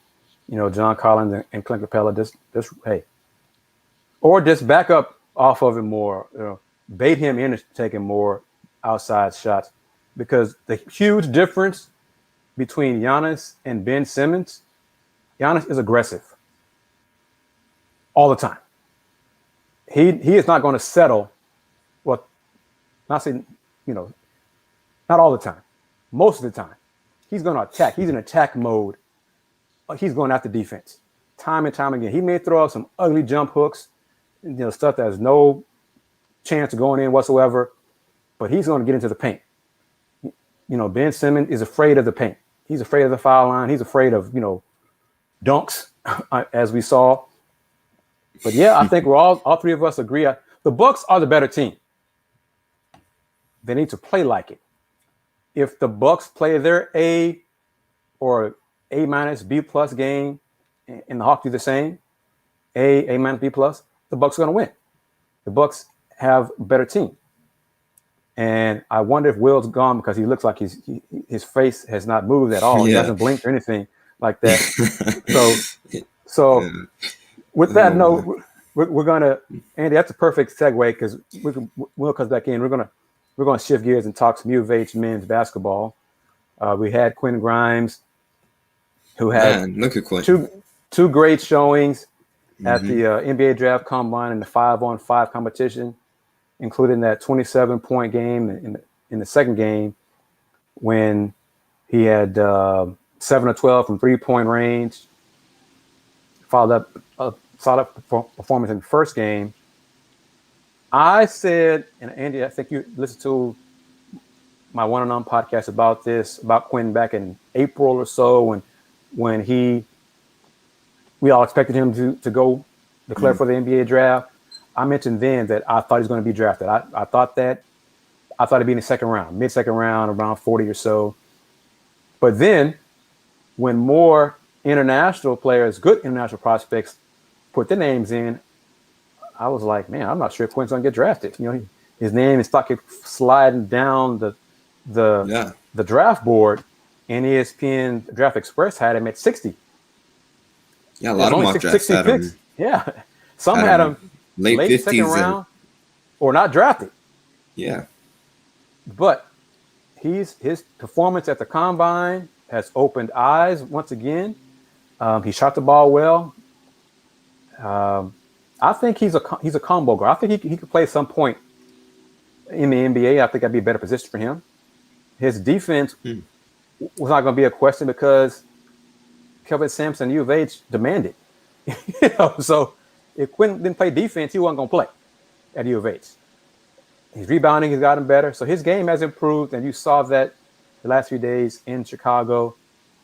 John Collins and Clint Capella, just hey. Or just back up off of him more. Bait him into taking more outside shots. Because the huge difference between Yanez and Ben Simmons, Yanez is aggressive all the time. He is not going to settle. Well, not saying, not all the time. Most of the time. He's going to attack. He's in attack mode. He's going after defense time and time again. He may throw out some ugly jump hooks, stuff that has no chance of going in whatsoever, but he's going to get into the paint. Ben Simmons is afraid of the paint. He's afraid of the foul line. He's afraid of, dunks, as we saw. But yeah, I think we're all 3 of us agree. The Bucks are the better team. They need to play like it. If the Bucks play their A or A- B+ game, and the Hawks do the same, A- B+, the Bucks are going to win. The Bucks have a better team. And I wonder if Will's gone because he looks like his face has not moved at all. He hasn't blinked or anything like that. So with that note, we're going to, Andy, that's a perfect segue because Will comes back in. We're going to shift gears and talk some U of H men's basketball. We had Quentin Grimes, who had look at Quentin. two great showings at the NBA Draft Combine in the 5-on-5 competition, including that 27-point game in the second game when he had 7 of 12 from 3-point range. Followed up a solid performance in the first game. I said, and Andy, I think you listened to my one-on-one podcast about Quentin back in April or so when we all expected him to go declare for the NBA draft. I mentioned then that I thought he was going to be drafted. I thought he'd be in the second round, mid-second round, around 40 or so. But then when more international players, good international prospects, put their names in, I was like, man, I'm not sure Quentin's going to get drafted. His name is started sliding down the draft board, and ESPN Draft Express had him at 60. Yeah, a lot of mock drafts had him. Yeah, some had him late second round or not drafted. Yeah, but his performance at the combine has opened eyes once again. He shot the ball well. I think he's a combo guard. I think he could play at some point in the NBA. I think that'd be a better position for him. His defense was not going to be a question because Kelvin Sampson, U of H, demanded. So if Quentin didn't play defense, he wasn't going to play at U of H. His rebounding has gotten better. So his game has improved, and you saw that the last few days in Chicago.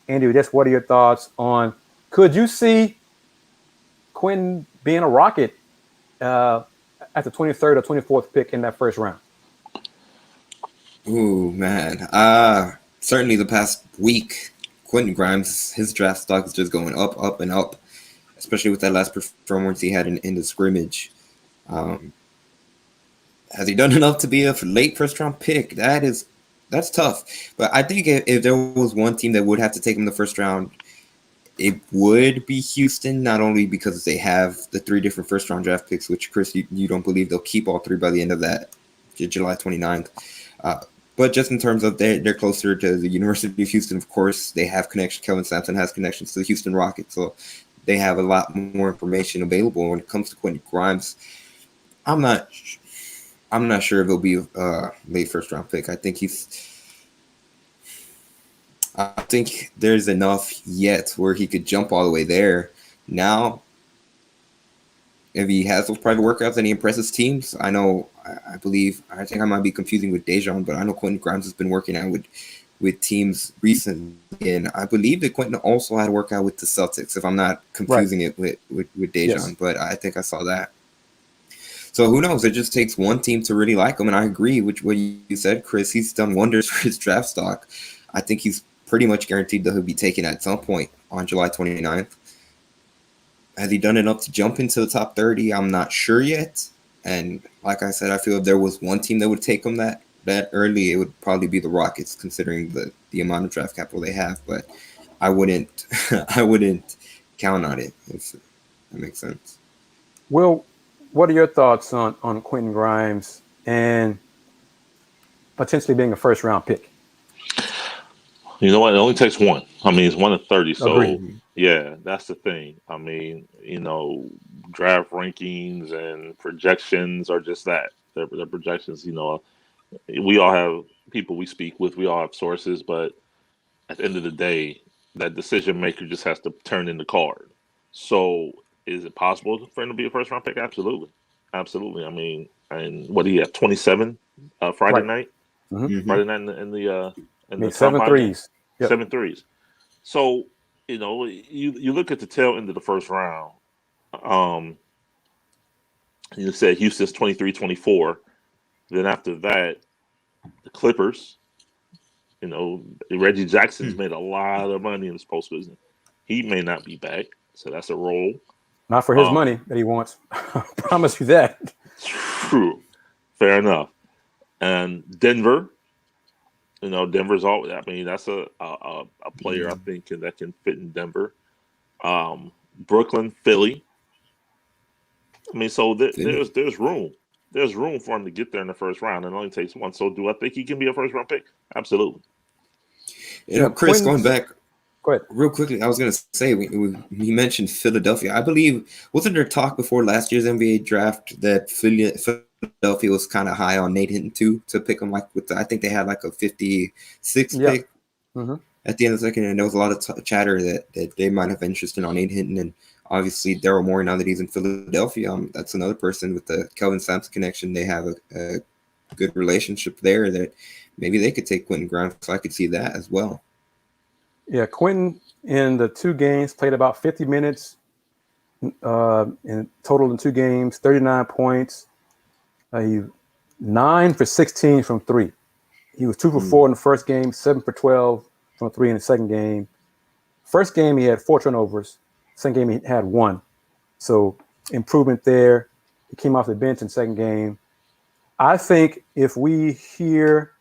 Andy, just what are your thoughts on, could you see Quentin being a Rocket at the 23rd or 24th pick in that first round? Ooh, man. Certainly the past week, Quentin Grimes, his draft stock is just going up, up, and up, especially with that last performance he had in the scrimmage. Has he done enough to be a late first-round pick? That's tough. But I think if there was one team that would have to take him the first round, it would be Houston, not only because they have the 3 different first-round draft picks, which, Kris, you don't believe they'll keep all 3 by the end of that July 29th. But just in terms of they're closer to the University of Houston, of course, they have connections. Kelvin Sampson has connections to the Houston Rockets, so they have a lot more information available when it comes to Quentin Grimes. I'm not sure if he'll be a late first-round pick. I think there's enough yet where he could jump all the way there. Now, if he has those private workouts and he impresses teams, I think I might be confusing with Dejan, but I know Quentin Grimes has been working out with teams recently, and I believe that Quentin also had a workout with the Celtics, if I'm not confusing it with Dejan, yes. But I think I saw that. So who knows? It just takes one team to really like him, and I agree with what you said, Kris. He's done wonders for his draft stock. I think he's pretty much guaranteed that he'll be taken at some point on July 29th. Has he done enough to jump into the top 30? I'm not sure yet. And like I said, I feel if there was one team that would take him that early, it would probably be the Rockets, considering the amount of draft capital they have. But I wouldn't count on it, if that makes sense. Well, what are your thoughts on Quentin Grimes and potentially being a first-round pick? You know what? It only takes one. I mean, it's 1 of 30. So, Agreed. Yeah, that's the thing. I mean, draft rankings and projections are just that. They're projections. We all have people we speak with. We all have sources. But at the end of the day, that decision maker just has to turn in the card. So, is it possible for him to be a first-round pick? Absolutely. Absolutely. I mean, and what do you have, 27 Friday night? Mm-hmm. Friday night in the 7 threes. Yep. 7 threes. So, you look at the tail end of the first round. You said Houston's 23-24. Then after that, the Clippers, Reggie Jackson's made a lot of money in this post business. He may not be back, so that's a roll. Not for his money that he wants. I promise you that. True. Fair enough. And Denver, Denver's always, I mean, that's a player I think that can fit in Denver. Brooklyn, Philly. I mean, so there's room. There's room for him to get there in the first round. It only takes one. So do I think he can be a first-round pick? Absolutely. Kris, going back Go ahead. real quickly, I was going to say, we mentioned Philadelphia. I believe, wasn't there talk before last year's NBA draft that Philadelphia was kind of high on Nate Hinton too, to pick him I think they had like a 56 pick at the end of the second, and there was a lot of chatter that they might have interest in on Nate Hinton, and obviously Daryl Morey, now that he's in Philadelphia, that's another person with the Kelvin Sampson connection. They have a good relationship there that maybe they could take Quentin Grimes, so I could see that as well. Yeah, Quentin in the 2 games played about 50 minutes. in total in 2 games, 39 points. He 9 for 16 from 3. He was 2 for 4 in the first game, 7 for 12 from 3 in the second game. First game, he had 4 turnovers. Second game, he had 1. So improvement there. He came off the bench in the second game. I think if we hear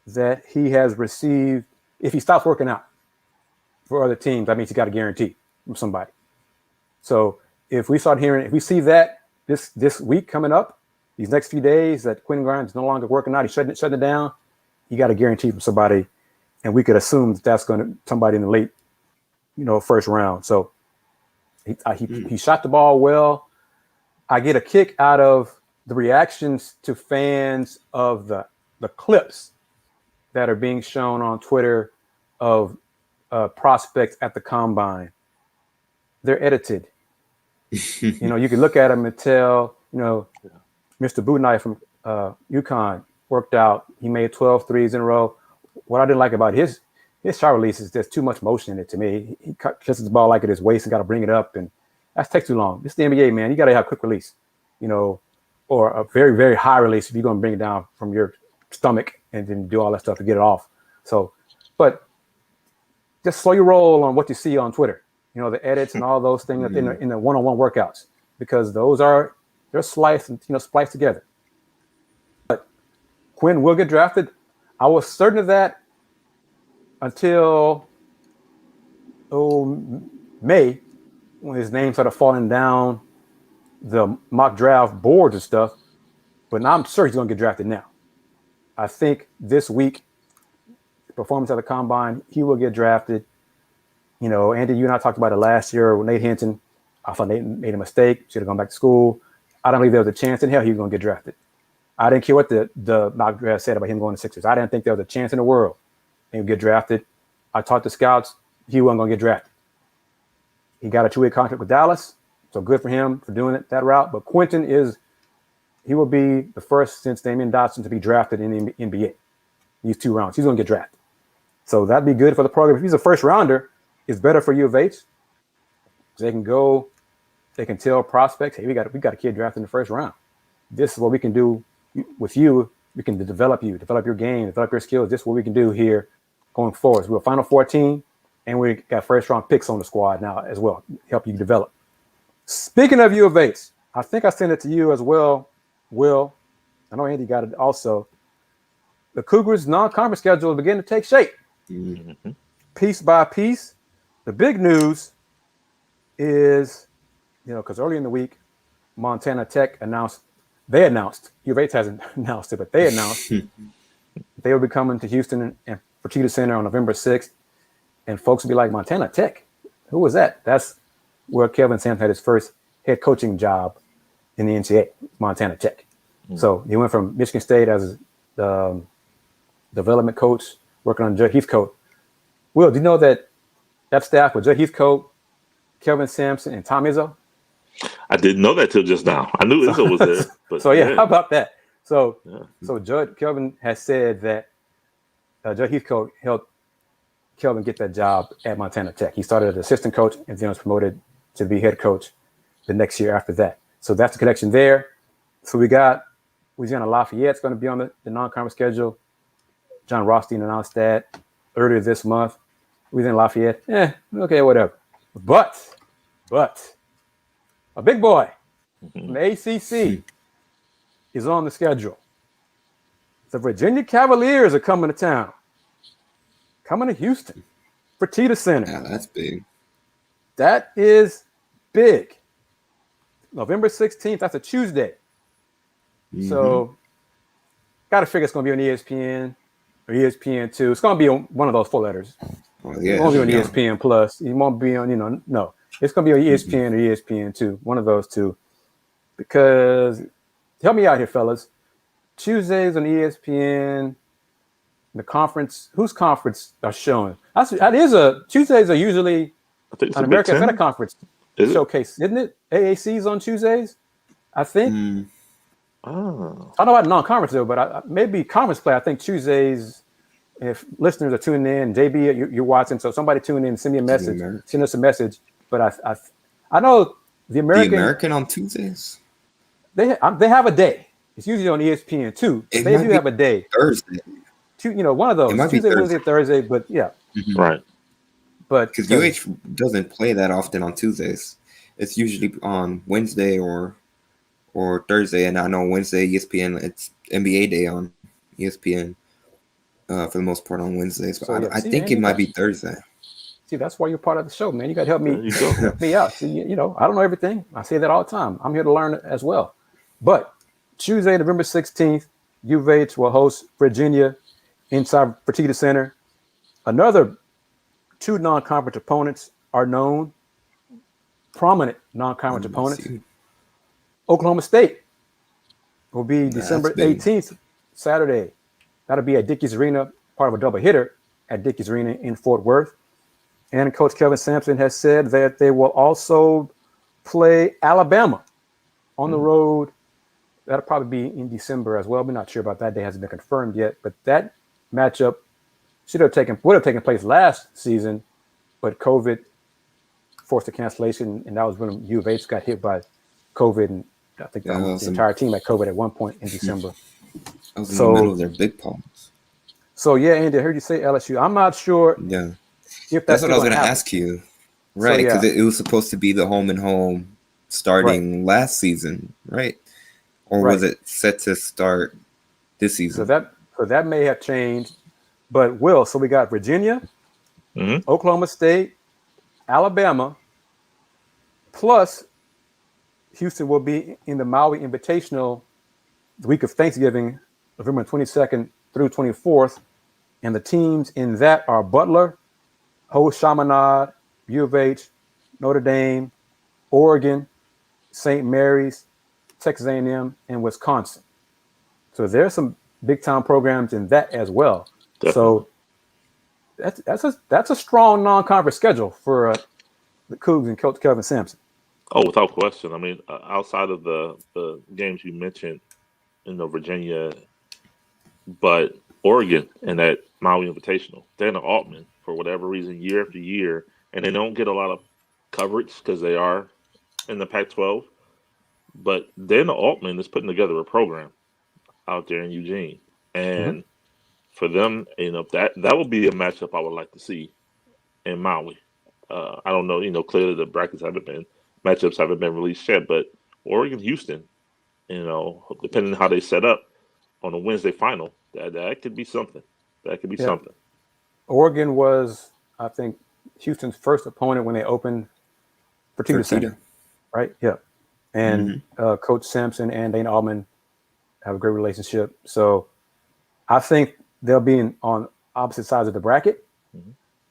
that he has received, if he stops working out for other teams, that means he got a guarantee from somebody. So if we start hearing, if we see that this week coming up, these next few days, that Quentin Grimes is no longer working out, he's shutting it down, he got a guarantee from somebody, and we could assume that that's going to somebody in the late, first round. So he shot the ball well. I get a kick out of the reactions to fans of the clips that are being shown on Twitter of prospects at the combine. They're edited. You can look at them and tell, Mr. Boudnight from UConn worked out. He made 12 threes in a row. What I didn't like about his shot release is there's too much motion in it to me. He catches the ball like at his waist and got to bring it up, and that takes too long. This is the NBA, man. You got to have quick release, or a very, very high release if you're going to bring it down from your stomach and then do all that stuff to get it off. So, but just slow your roll on what you see on Twitter. The edits and all those things in the one-on-one workouts, because they're sliced and spliced together. But Quinn will get drafted. I was certain of that until May, when his name started falling down the mock draft boards and stuff. But now I'm sure he's going to get drafted now. I think this week, performance at the combine, he will get drafted. Andy, you and I talked about it last year with Nate Hinton. I thought Nate made a mistake, should have gone back to school. I don't believe there was a chance in hell he was going to get drafted. I didn't care what the mock draft said about him going to Sixers. I didn't think there was a chance in the world he would get drafted. I talked to scouts. He wasn't going to get drafted. He got a 2-way contract with Dallas, so good for him for doing it that route. But Quentin he will be the first since Damian Dotson to be drafted in the NBA. These 2 rounds. He's going to get drafted. So that'd be good for the program. If he's a first rounder, it's better for U of H. They can tell prospects, hey, we got a kid drafted in the first round. This is what we can do with you. We can develop your game, develop your skills. This is what we can do here going forward. So we're a Final Four team, and we got first round picks on the squad now as well, help you develop. Speaking of U of H, I think I sent it to you as well, Will. I know Andy got it also. The Cougars' non-conference schedule is beginning to take shape. Mm-hmm. Piece by piece. The big news is, because early in the week, Montana Tech announced, U of H hasn't announced it, but they announced they will be coming to Houston and Fertitta Center on November 6th. And folks will be like, Montana Tech? Who was that? That's where Kelvin Sampson had his first head coaching job in the NCAA, Montana Tech. Mm-hmm. So he went from Michigan State as the development coach, working on Judd Heathcote. Will, do you know that staff with Judd Heathcote, Kelvin Sampson, and Tom Izzo? I didn't know that till just now. I knew Izzo was there. But how about that? So Kelvin has said that Judd Heathcote helped Kelvin get that job at Montana Tech. He started as assistant coach and then was promoted to be head coach the next year after that. So that's the connection there. So we got Louisiana Lafayette's going to be on the non-conference schedule. John Rothstein announced that earlier this month. Louisiana Lafayette, okay, whatever. But a big boy from the ACC is on the schedule. The Virginia Cavaliers are coming to town. Coming to Houston. Fertitta Center. Yeah, that's big. That is big. November 16th, that's a Tuesday. Mm-hmm. So, got to figure it's going to be on ESPN or ESPN2. It's going to be on one of those 4 letters. Oh, yeah, it won't be on ESPN Plus. It won't be on, no. It's going to be on ESPN or ESPN2, one of those 2. Because, help me out here, fellas. Tuesdays on ESPN, the conference, whose conference are showing? Tuesdays are usually an American Athletic Conference showcase, isn't it? AAC's on Tuesdays, I think. Oh. I don't know about non-conference though, but maybe conference play. I think Tuesdays, if listeners are tuning in, JB, you're watching, so somebody tune in, send me a message, send us a message. But I know The American, on Tuesdays. they have a day. It's usually on ESPN too, but they do have a day. Thursday. One of those. It might be Tuesday, Wednesday, Thursday, but yeah. Mm-hmm. Right. But because UH doesn't play that often on Tuesdays. It's usually on Wednesday or Thursday, and I know Wednesday ESPN. It's NBA Day on ESPN for the most part on Wednesdays. But I think it might be Thursday. See, that's why you're part of the show, man. You got to help me out. See, I don't know everything. I say that all the time. I'm here to learn as well. But Tuesday, November 16th, UH will host Virginia inside Fertitta Center. Another 2 non-conference opponents are known, prominent non-conference opponents. Oklahoma State will be December 18th, Saturday. That'll be at Dickies Arena, part of a double hitter at Dickies Arena in Fort Worth. And Coach Kevin Sampson has said that they will also play Alabama on the road. That'll probably be in December as well. We're not sure about that. Day hasn't been confirmed yet. But that matchup would have taken place last season, but COVID forced a cancellation, and that was when U of H got hit by COVID, and I think the entire team had COVID at one point in December. I was in the middle of their big palms. So yeah, Andy, I heard you say LSU. I'm not sure. Yeah. That's what I was going to ask you. Right, because it was supposed to be the home and home starting last season, right? Or was it set to start this season? So that may have changed. But Will, so we got Virginia, Oklahoma State, Alabama, plus Houston will be in the Maui Invitational the week of Thanksgiving, November 22nd through 24th. And the teams in that are Butler, host Chaminade, U of H, Notre Dame, Oregon, St. Mary's, Texas A&M, and Wisconsin. So there's some big-time programs in that as well. Definitely. So that's a strong non-conference schedule for the Cougs and Coach Kevin Sampson. Oh, without question. I mean, outside of the games you mentioned, Virginia, but Oregon and that Maui Invitational, Dana Altman, for whatever reason, year after year, and they don't get a lot of coverage because they are in the Pac-12, but Dana Altman is putting together a program out there in Eugene, and for them, that would be a matchup I would like to see in Maui. I don't know, clearly the matchups haven't been released yet, but Oregon, Houston, depending on how they set up on a Wednesday final, that could be something. That could be something. Oregon was, I think, Houston's first opponent when they opened Fertitta Center, right? Yeah. And Coach Sampson and Dana Altman have a great relationship. So I think they'll be on opposite sides of the bracket.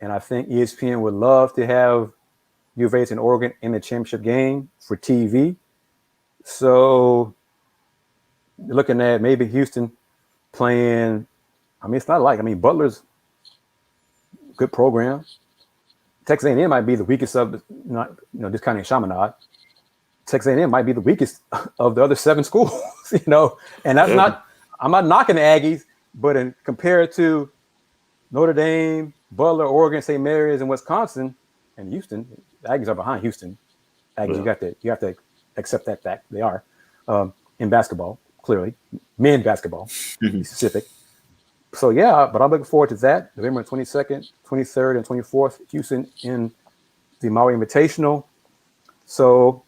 And I think ESPN would love to have U of H and Oregon in the championship game for TV. So looking at maybe Houston playing, it's not Butler's good program. Texas A&M might be the weakest of discounting Chaminade. Texas A&M might be the weakest of the other 7 schools, and that's not, I'm not knocking the Aggies, but compared to Notre Dame, Butler, Oregon, St. Mary's, and Wisconsin, and Houston, the Aggies are behind Houston. Aggies, you have to accept that fact. They are in basketball, clearly, men basketball, to be specific. So but I'm looking forward to that. November 22nd, 23rd, and 24th, Houston in the Maui Invitational. So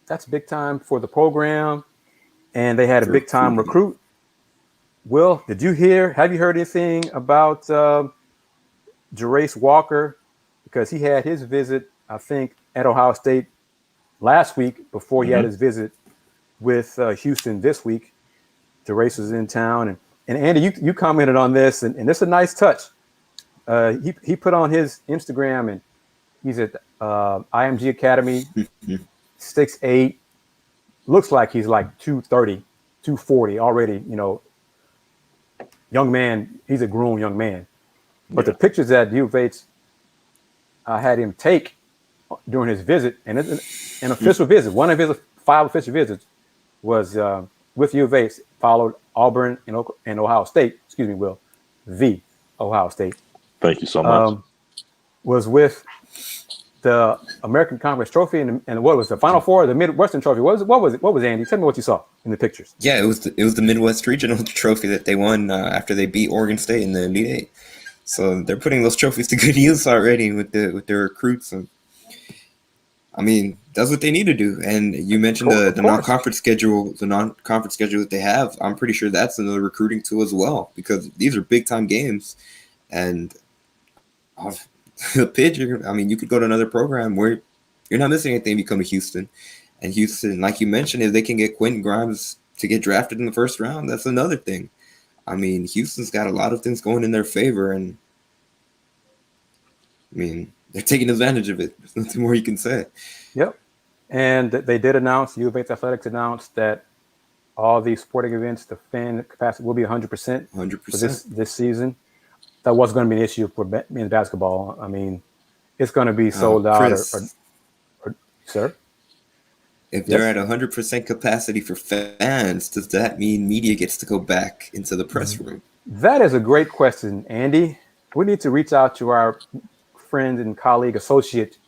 that's big time for the program, and they had a big time recruit. Will, have you heard anything about Jerace Walker? Because he had his visit, I think, at Ohio State last week before he had his visit with Houston this week. Jerace was in town, and Andy, you commented on this, and it's a nice touch. He put on his Instagram, and he's at IMG Academy, 6'8", looks like he's like 230, 240 already, young man. He's a grown young man. But the pictures that U of H had him take during his visit, and it's an official visit, one of his 5 official visits was with U of H, followed Auburn and Ohio State, Will, the Ohio State. Thank you so much. Was with the American Conference Trophy and what was the Final Four, the Midwestern Trophy. What was it? What was it, Andy? Tell me what you saw in the pictures. Yeah, it was the Midwest Regional Trophy that they won after they beat Oregon State in the Elite Eight. So they're putting those trophies to good use already with their recruits. And I mean, that's what they need to do. And you mentioned the non-conference schedule, that they have. I'm pretty sure that's another recruiting tool as well, because these are big time games. And the pitch, I mean, you could go to another program where you're not missing anything if you come to Houston. And Houston, like you mentioned, if they can get Quentin Grimes to get drafted in the first round, that's another thing. I mean, Houston's got a lot of things going in their favor, and I mean, they're taking advantage of it. There's nothing more you can say. Yep. And they did announce, U of H Athletics announced that all these sporting events, the fan capacity will be 100% for this season. That was going to be an issue for men's basketball. I mean, it's going to be sold out. Chris, sir? If they're at 100% capacity for fans, does that mean media gets to go back into the press room? That is a great question, Andy. We need to reach out to our friend and colleague, associate,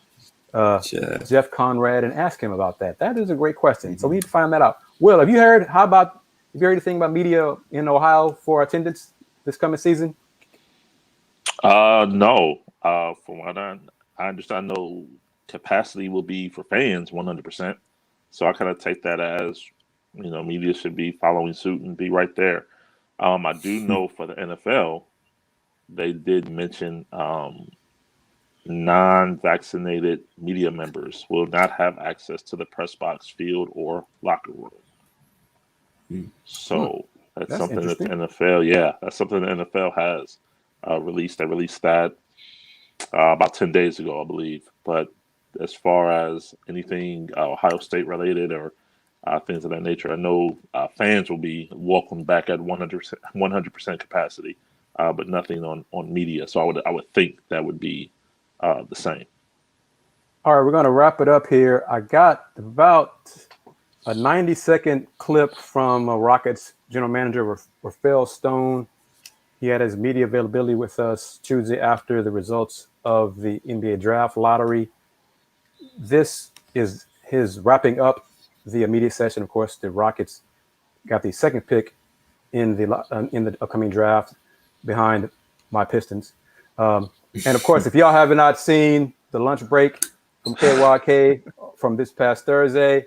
Jeff Conrad, and ask him about that. That is a great question. Mm-hmm. So we need to find that out. Will, have you heard anything about media in Ohio for attendance this coming season? No. From what I understand, no capacity will be for fans 100%. So I kind of take that as, media should be following suit and be right there. I do know for the NFL, they did mention non-vaccinated media members will not have access to the press box, field, or locker room. So that's something that the NFL, that's something the NFL has released. They released that about 10 days ago, I believe. But as far as anything Ohio State related or things of that nature, I know fans will be welcomed back at 100% capacity, but nothing on media. So I would think that would be the same. All right, we're going to wrap it up here. I got about a 90-second clip from Rockets general manager Rafael Stone. He had his media availability with us Tuesday after the results of the NBA draft lottery. This is his wrapping up the immediate session. Of course, the Rockets got the second pick in the upcoming draft behind my Pistons. And of course, if y'all have not seen the lunch break from KYK from this past Thursday,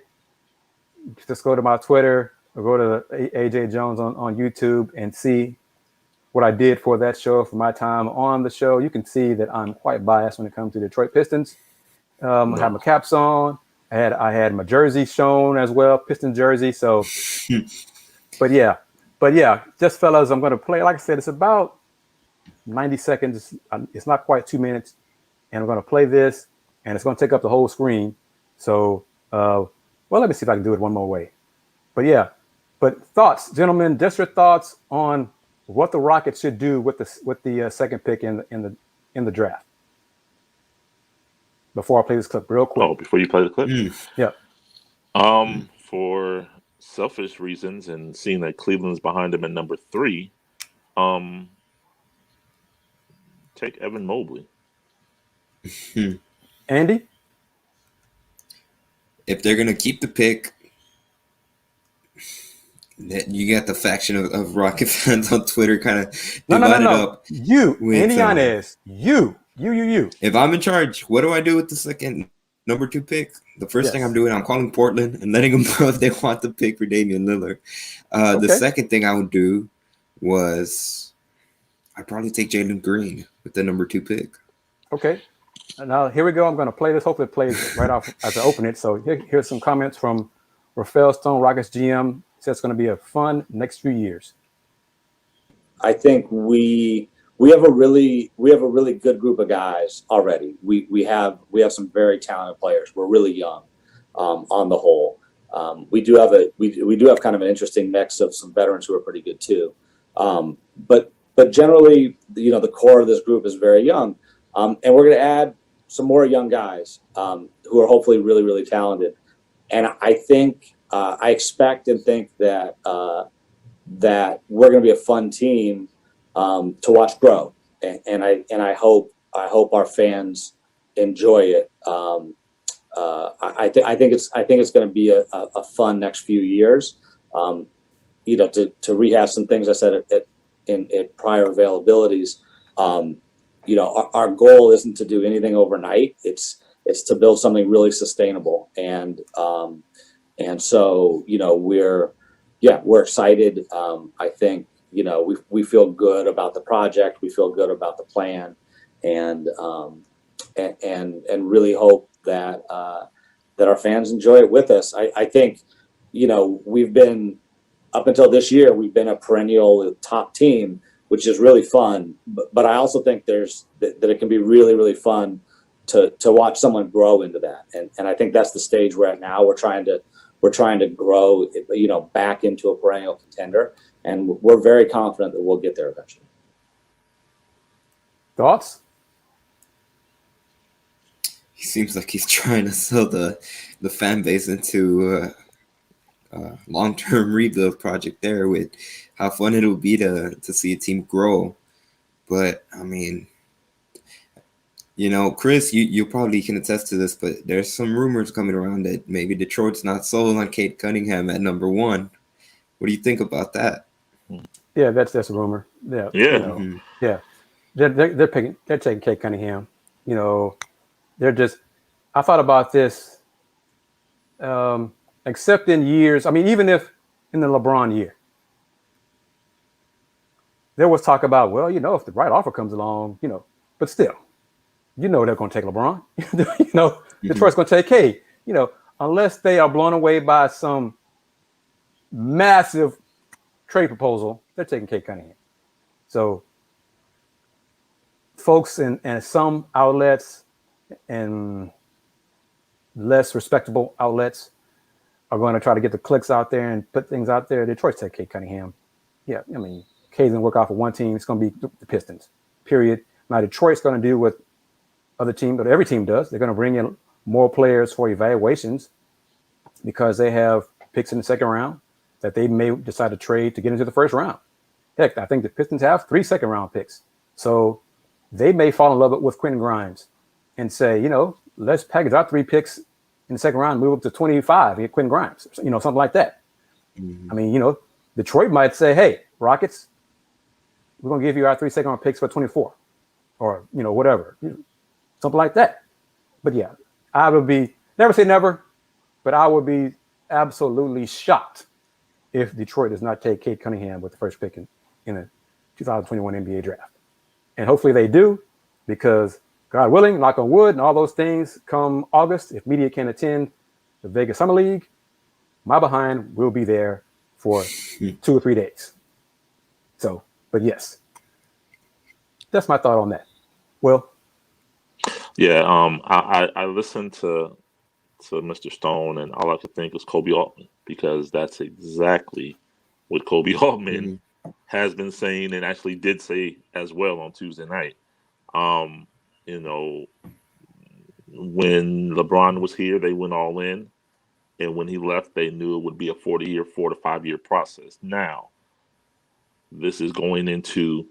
just go to my Twitter or go to AJ Jones on YouTube and see what I did for that show, for my time on the show. You can see that I'm quite biased when it comes to Detroit Pistons. I had my caps on. I had my jersey shown as well, Piston jersey. So, but yeah, just fellas, I'm going to play. Like I said, it's about 90 seconds. It's not quite 2 minutes, and I'm going to play this, and it's going to take up the whole screen. So, let me see if I can do it one more way. But thoughts, gentlemen, just your thoughts on what the Rockets should do with the second pick in the draft. Before I play this clip real quick. Oh, before you play the clip? Yeah. For selfish reasons and seeing that Cleveland's behind him at number 3, take Evan Mobley. Andy? If they're going to keep the pick, you got the faction of Rocket fans on Twitter kind of divided up. You, Andy Yanez, you. If I'm in charge, what do I do with the second number 2 pick? The first thing I'm doing, I'm calling Portland and letting them know if they want the pick for Damian Lillard. The second thing I would do was I'd probably take Jalen Green with the number 2 pick. Okay. Now, here we go. I'm going to play this. Hopefully it plays right off as I open it. So here's some comments from Rafael Stone, Rockets GM. Says it's going to be a fun next few years. I think we have a really good group of guys already. We have some very talented players. We're really young on the whole. We do have kind of an interesting mix of some veterans who are pretty good too. But generally, the core of this group is very young. And we're going to add some more young guys who are hopefully really, really talented. And I think I expect and think that we're going to be a fun team to watch grow. And I hope our fans enjoy it. I think it's going to be a fun next few years. To rehash some things I said in prior availabilities. Our goal isn't to do anything overnight. It's to build something really sustainable, and so we're excited. I think we feel good about the project. We feel good about the plan, and really hope that our fans enjoy it with us. I think we've been, up until this year, we've been a perennial top team, which is really fun. But I also think that it can be really, really fun to watch someone grow into that. And I think that's the stage we're at now. We're trying to grow, back into a perennial contender, and we're very confident that we'll get there eventually. Thoughts? He seems like he's trying to sell the fan base into long-term rebuild project there, with how fun it will be to see a team grow. But I mean, Kris, you probably can attest to this, but there's some rumors coming around that maybe Detroit's not sold on Cade Cunningham at number 1. What do you think about that? Yeah, that's a rumor. Yeah, yeah. They're taking Cade Cunningham. I thought about this. Except in years, I mean, even if in the LeBron year, there was talk about, well, if the right offer comes along, but still, they're going to take LeBron. Detroit's going to take Cade. Unless they are blown away by some massive trade proposal, they're taking Cade Cunningham. So, folks in some outlets and less respectable outlets are going to try to get the clicks out there and put things out there. Detroit's take Cade Cunningham. Yeah, I mean, Cade's going to work out for one team. It's going to be the Pistons, period. Now, Detroit's going to do what other team, but every team does. They're going to bring in more players for evaluations because they have picks in the second round that they may decide to trade to get into the first round. Heck, I think the Pistons have 3 second-round picks. So they may fall in love with Quentin Grimes and say, let's package our 3 picks in the second round, move up to 25, and get Quentin Grimes, something like that. Mm-hmm. I mean, Detroit might say, hey, Rockets, we're going to give you our 3 second-round picks for 24 or, whatever, something like that. But, yeah, I would be, never say never, but I would be absolutely shocked if Detroit does not take Cade Cunningham with the first pick in a 2021 NBA draft. And hopefully they do, because God willing, knock on wood, and all those things, come August, if media can attend the Vegas Summer League, my behind will be there for 2 or 3 days. So, but yes, that's my thought on that. Will? Yeah, I listened to Mr. Stone, and all I could think was Kobe Altman, because that's exactly what Kobe Altman has been saying and actually did say as well on Tuesday night. When LeBron was here, they went all in. And when he left, they knew it would be a 4 to 5 year process. Now, this is going into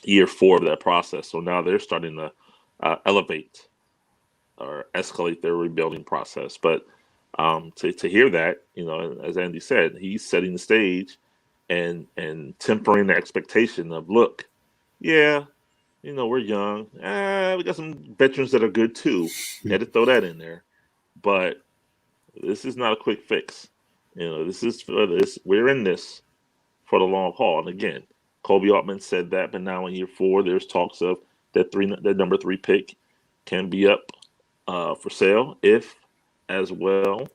year 4 of that process. So now they're starting to elevate or escalate their rebuilding process. But to hear that, as Andy said, he's setting the stage and tempering the expectation of, look, yeah, we're young. We got some veterans that are good too. Had to throw that in there. But this is not a quick fix. This is for this. We're in this for the long haul. And again, Kobe Altman said that, but now in year 4, there's talks of that number 3 pick can be up for sale if, as well,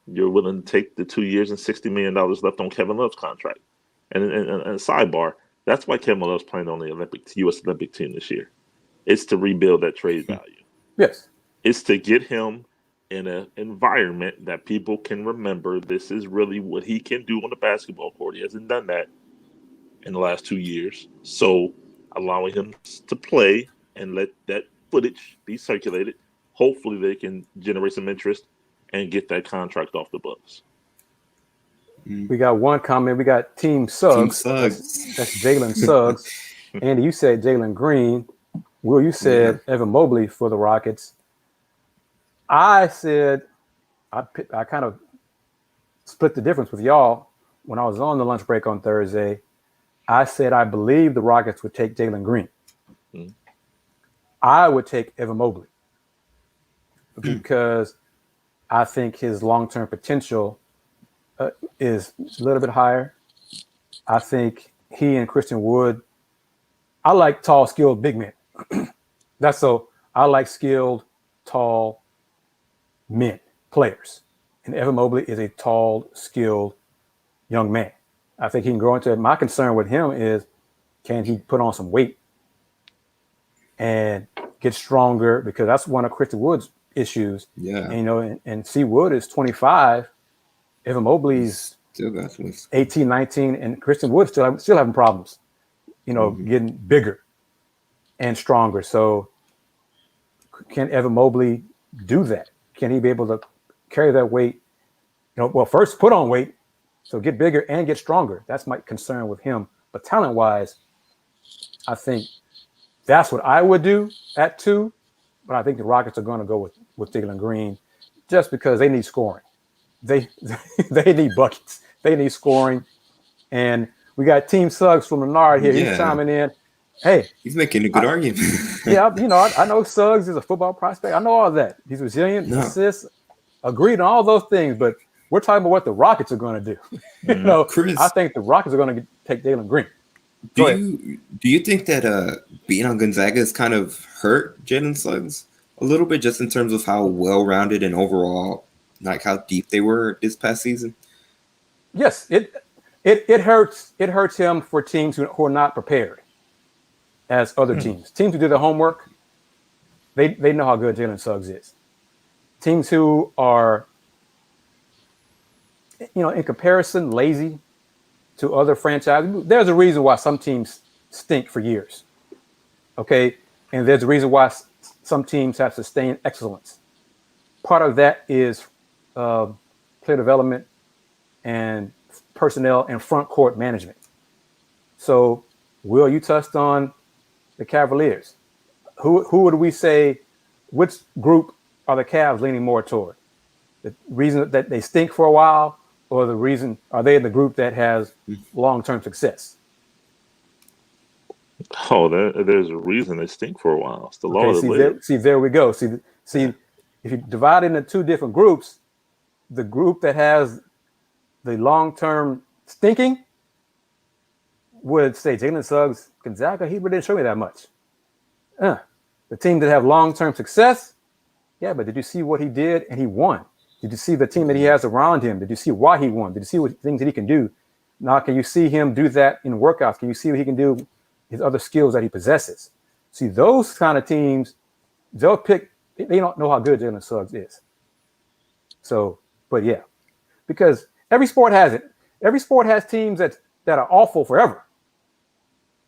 you're willing to take the 2 years and $60 million left on Kevin Love's contract. And a sidebar, that's why Kevin Love's playing on the U.S. Olympic team this year. It's to rebuild that trade value. Yes. It's to get him in an environment that people can remember this is really what he can do on the basketball court. He hasn't done that in the last 2 years. So allowing him to play and let that footage be circulated, hopefully they can generate some interest and get that contract off the books. We got one comment. We got Team Suggs. That's Jalen Suggs. Andy, you said Jalen Green. Will, you said Evan Mobley for the Rockets. I said I kind of split the difference with y'all when I was on the lunch break on Thursday. I said I believe the Rockets would take Jalen Green. Mm-hmm. I would take Evan Mobley because I think his long-term potential is a little bit higher. I think he and Christian Wood. I like tall, skilled big men. I like skilled, tall men, players. And Evan Mobley is a tall, skilled young man. I think he can grow into it. My concern with him is, can he put on some weight and get stronger? Because that's one of Christian Wood's issues. Yeah. And, and C. Wood is 25. Evan Mobley's still got 18, 19, and Christian Wood still having problems, getting bigger and stronger. So can Evan Mobley do that? Can he be able to carry that weight? First put on weight, so get bigger and get stronger. That's my concern with him. But talent-wise, I think that's what I would do at 2. But I think the Rockets are going to go with Jalen Green just because they need scoring. They need buckets. They need scoring. And we got Team Suggs from Menard here. Yeah. He's chiming in. Hey. He's making a good argument. Yeah, I know Suggs is a football prospect. I know all that. He's resilient, assists, agreed on all those things. But we're talking about what the Rockets are going to do. Chris, I think the Rockets are going to take Jalen Green. Do you think that being on Gonzaga has kind of hurt Jalen Suggs a little bit, just in terms of how well-rounded and overall, like how deep they were this past season? Yes, it hurts. It hurts him for teams who are not prepared as other teams. Teams who do their homework, they know how good Jalen Suggs is. Teams who are, in comparison, lazy to other franchises. There's a reason why some teams stink for years. Okay, and there's a reason why some teams have sustained excellence. Part of that is player development and personnel and front court management. So, Will, you touched on the Cavaliers. Who would we say, which group are the Cavs leaning more toward? The reason that they stink for a while, or the reason are they in the group that has long-term success? Oh, there's a reason they stink for a while. It's the law of the league. See, there we go. See, if you divide it into 2 different groups, the group that has the long-term stinking would say Jalen Suggs, Gonzaga, he really didn't show me that much. The team that have long-term success, yeah, but did you see what he did? And he won. Did you see the team that he has around him? Did you see why he won? Did you see what things that he can do? Now, can you see him do that in workouts? Can you see what he can do, his other skills that he possesses? See, those kind of teams, they'll pick, they don't know how good Jalen Suggs is. So, but yeah, because every sport has it. Every sport has teams that are awful forever.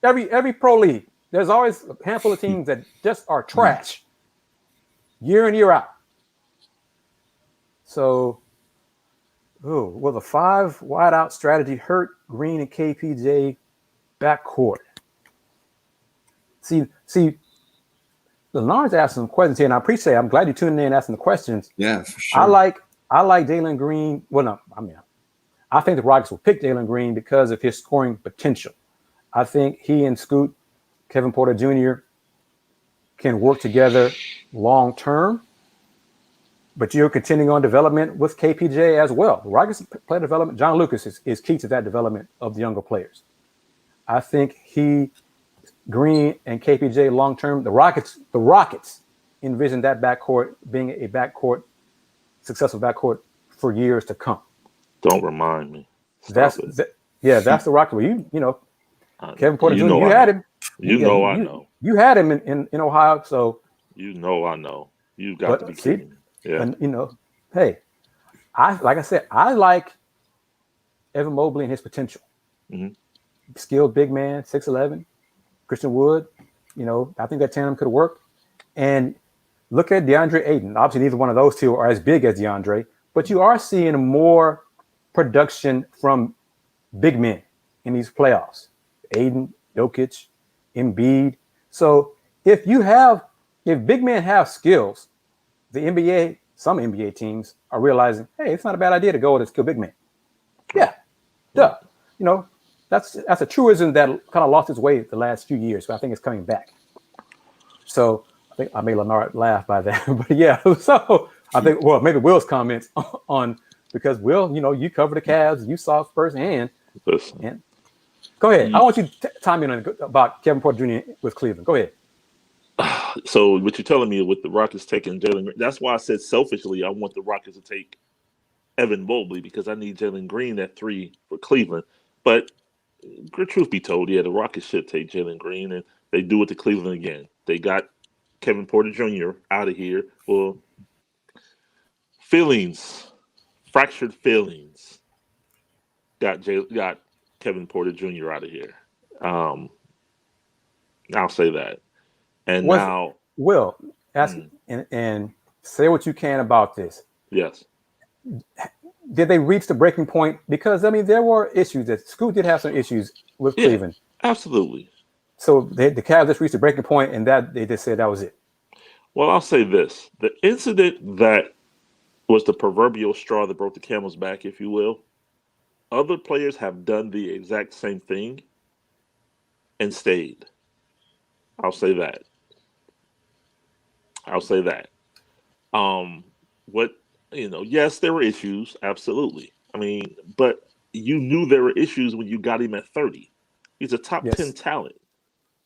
Every pro league, there's always a handful of teams that just are trash year in, year out. So, will the 5 wide out strategy hurt Green and KPJ backcourt? See, Leonard's asking some questions here, and I appreciate it. I'm glad you tuned in and asking the questions. Yeah, for sure. I like Jalen Green. Well, no, I think the Rockets will pick Jalen Green because of his scoring potential. I think he and Scoot, Kevin Porter Jr., can work together long term. But you're continuing on development with KPJ as well. The Rockets play development. John Lucas is key to that development of the younger players. I think Green and KPJ long term. The Rockets envision that backcourt being a successful backcourt for years to come. Don't remind me. That's the Rockets. Well, Kevin Porter Jr. You had him. I know. You had him in Ohio, so I know. You got to be kidding me. Yeah. And hey, I like Evan Mobley and his potential. Mm-hmm. Skilled big man, 6'11", Christian Wood. I think that tandem could work. And look at DeAndre Ayton. Obviously, neither one of those two are as big as DeAndre, but you are seeing more production from big men in these playoffs. Ayton, Jokic, Embiid. So if big men have skills, the NBA, some NBA teams are realizing, hey, it's not a bad idea to go with a skilled big man. Yeah, duh. You know, that's a truism that kind of lost its way the last few years, but I think it's coming back. So I think I made Leonard laugh by that, but yeah. So I think, well, maybe Will's comments on because Will, you know, you cover the Cavs, you saw it firsthand. And go ahead. I want you to chime in about Kevin Porter Jr. with Cleveland. Go ahead. So what you're telling me with the Rockets taking Jalen Green, that's why I said selfishly I want the Rockets to take Evan Mobley because I need Jalen Green at 3 for Cleveland. But truth be told, yeah, the Rockets should take Jalen Green, and they do it to Cleveland again. They got Kevin Porter Jr. out of here. Well, fractured feelings got Kevin Porter Jr. out of here. I'll say that. And now, Will, ask and say what you can about this. Yes. Did they reach the breaking point? Because I mean, there were issues that Scoot did have some issues with Cleveland. Absolutely. So the Cavs just reached the breaking point, and that they just said that was it. Well, I'll say this: the incident that was the proverbial straw that broke the camel's back, if you will. Other players have done the exact same thing and stayed. I'll say that. Yes, there were issues, absolutely. I mean, but you knew there were issues when you got him at 30. He's a top 10 talent,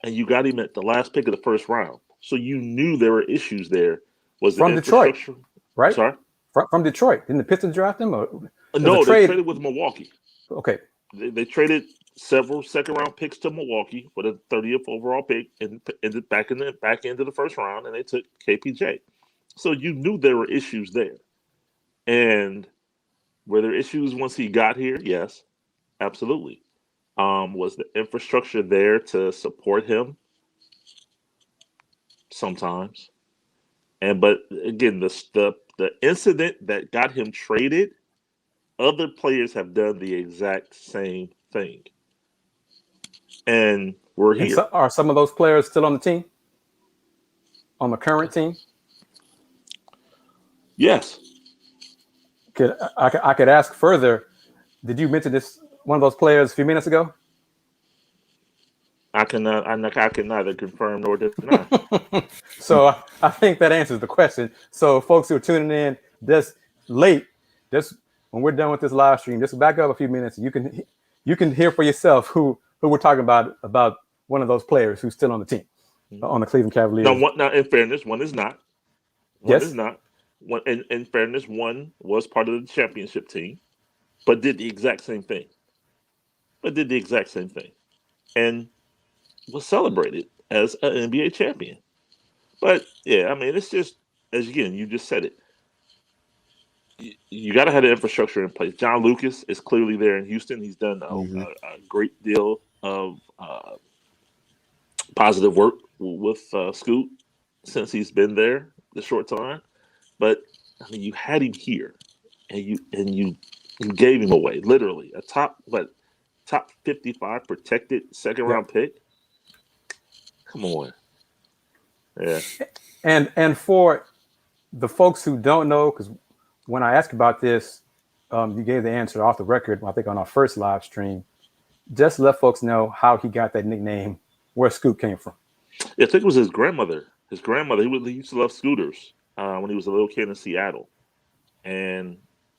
and you got him at the last pick of the first round. So you knew there were issues there. Was from Detroit, right? Sorry? From Detroit. Didn't the Pistons draft him? No, they traded with Milwaukee. Okay. They traded several second-round picks to Milwaukee for the 30th overall pick and ended back in the back end of the first round, and they took KPJ. So you knew there were issues there. And were there issues once he got here? Yes, absolutely. Was the infrastructure there to support him? Sometimes. But again, the incident that got him traded, other players have done the exact same thing. And we're here. And are some of those players still on the team? On the current team? Yes. I could ask further. Did you mention this one of those players a few minutes ago? I can neither confirm nor deny. So I think that answers the question. So folks who are tuning in this late, just when we're done with this live stream, just back up a few minutes. You can hear for yourself who we're talking about one of those players who's still on the team, on the Cleveland Cavaliers. Now, in fairness, one is not. One is not. One, in fairness, one was part of the championship team, but did the exact same thing. And was celebrated as an NBA champion. But yeah, I mean, it's just, as again, you just said it. You got to have the infrastructure in place. John Lucas is clearly there in Houston. He's done a great deal of positive work with Scoot since he's been there the short time. But I mean, you had him here, and you gave him away, literally a top 55 protected second round pick. Come on, yeah. And for the folks who don't know, because when I asked about this, you gave the answer off the record, I think on our first live stream. Just let folks know how he got that nickname, where Scoot came from. Yeah, I think it was his grandmother. He used to love scooters when he was a little kid in Seattle. And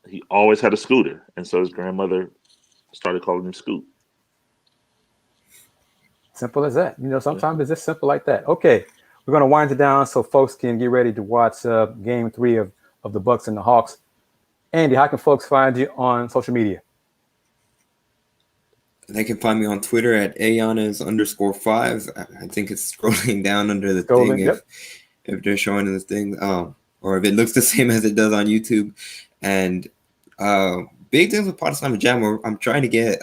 he always had a scooter. And so his grandmother started calling him Scoot. Simple as that. Sometimes it's just simple like that. Okay, we're going to wind it down so folks can get ready to watch Game 3 of the Bucks and the Hawks. Andy, how can folks find you on social media? They can find me on Twitter at Yanez_5. I think it's scrolling down under the thing if they're showing this thing, or if it looks the same as it does on YouTube. And big things with Pod Slam Jam. I'm trying to get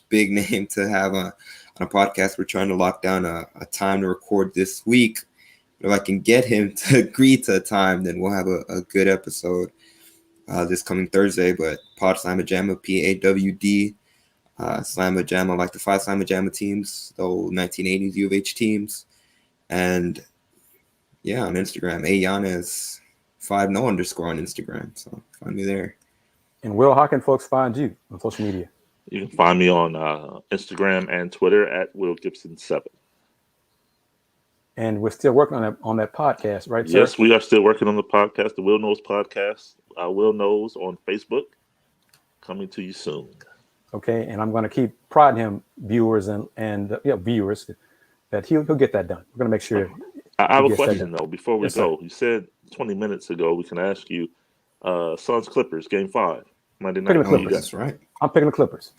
big name to have on a podcast. We're trying to lock down a time to record this week. If I can get him to agree to a time, then we'll have a good episode this coming Thursday. But Pod Slam Jam, PAWD. Slamma Jamma, like the 5 Slamma Jamma teams, the old 1980s U of H teams. And yeah, on Instagram, Yanez 50 _ on Instagram. So find me there. And Will, how can folks find you on social media? You can find me on Instagram and Twitter at Will Gibson 7. And we're still working on that podcast, right, sir? Yes, we are still working on the podcast, the Will Knows podcast. Will Knows on Facebook, coming to you soon. Okay, and I'm going to keep prodding him, viewers and viewers, that he'll get that done. We're going to make sure. I have a question though before we go. Sir. You said 20 minutes ago we can ask you Suns Clippers Game 5 Monday night. That's right. I'm picking the Clippers.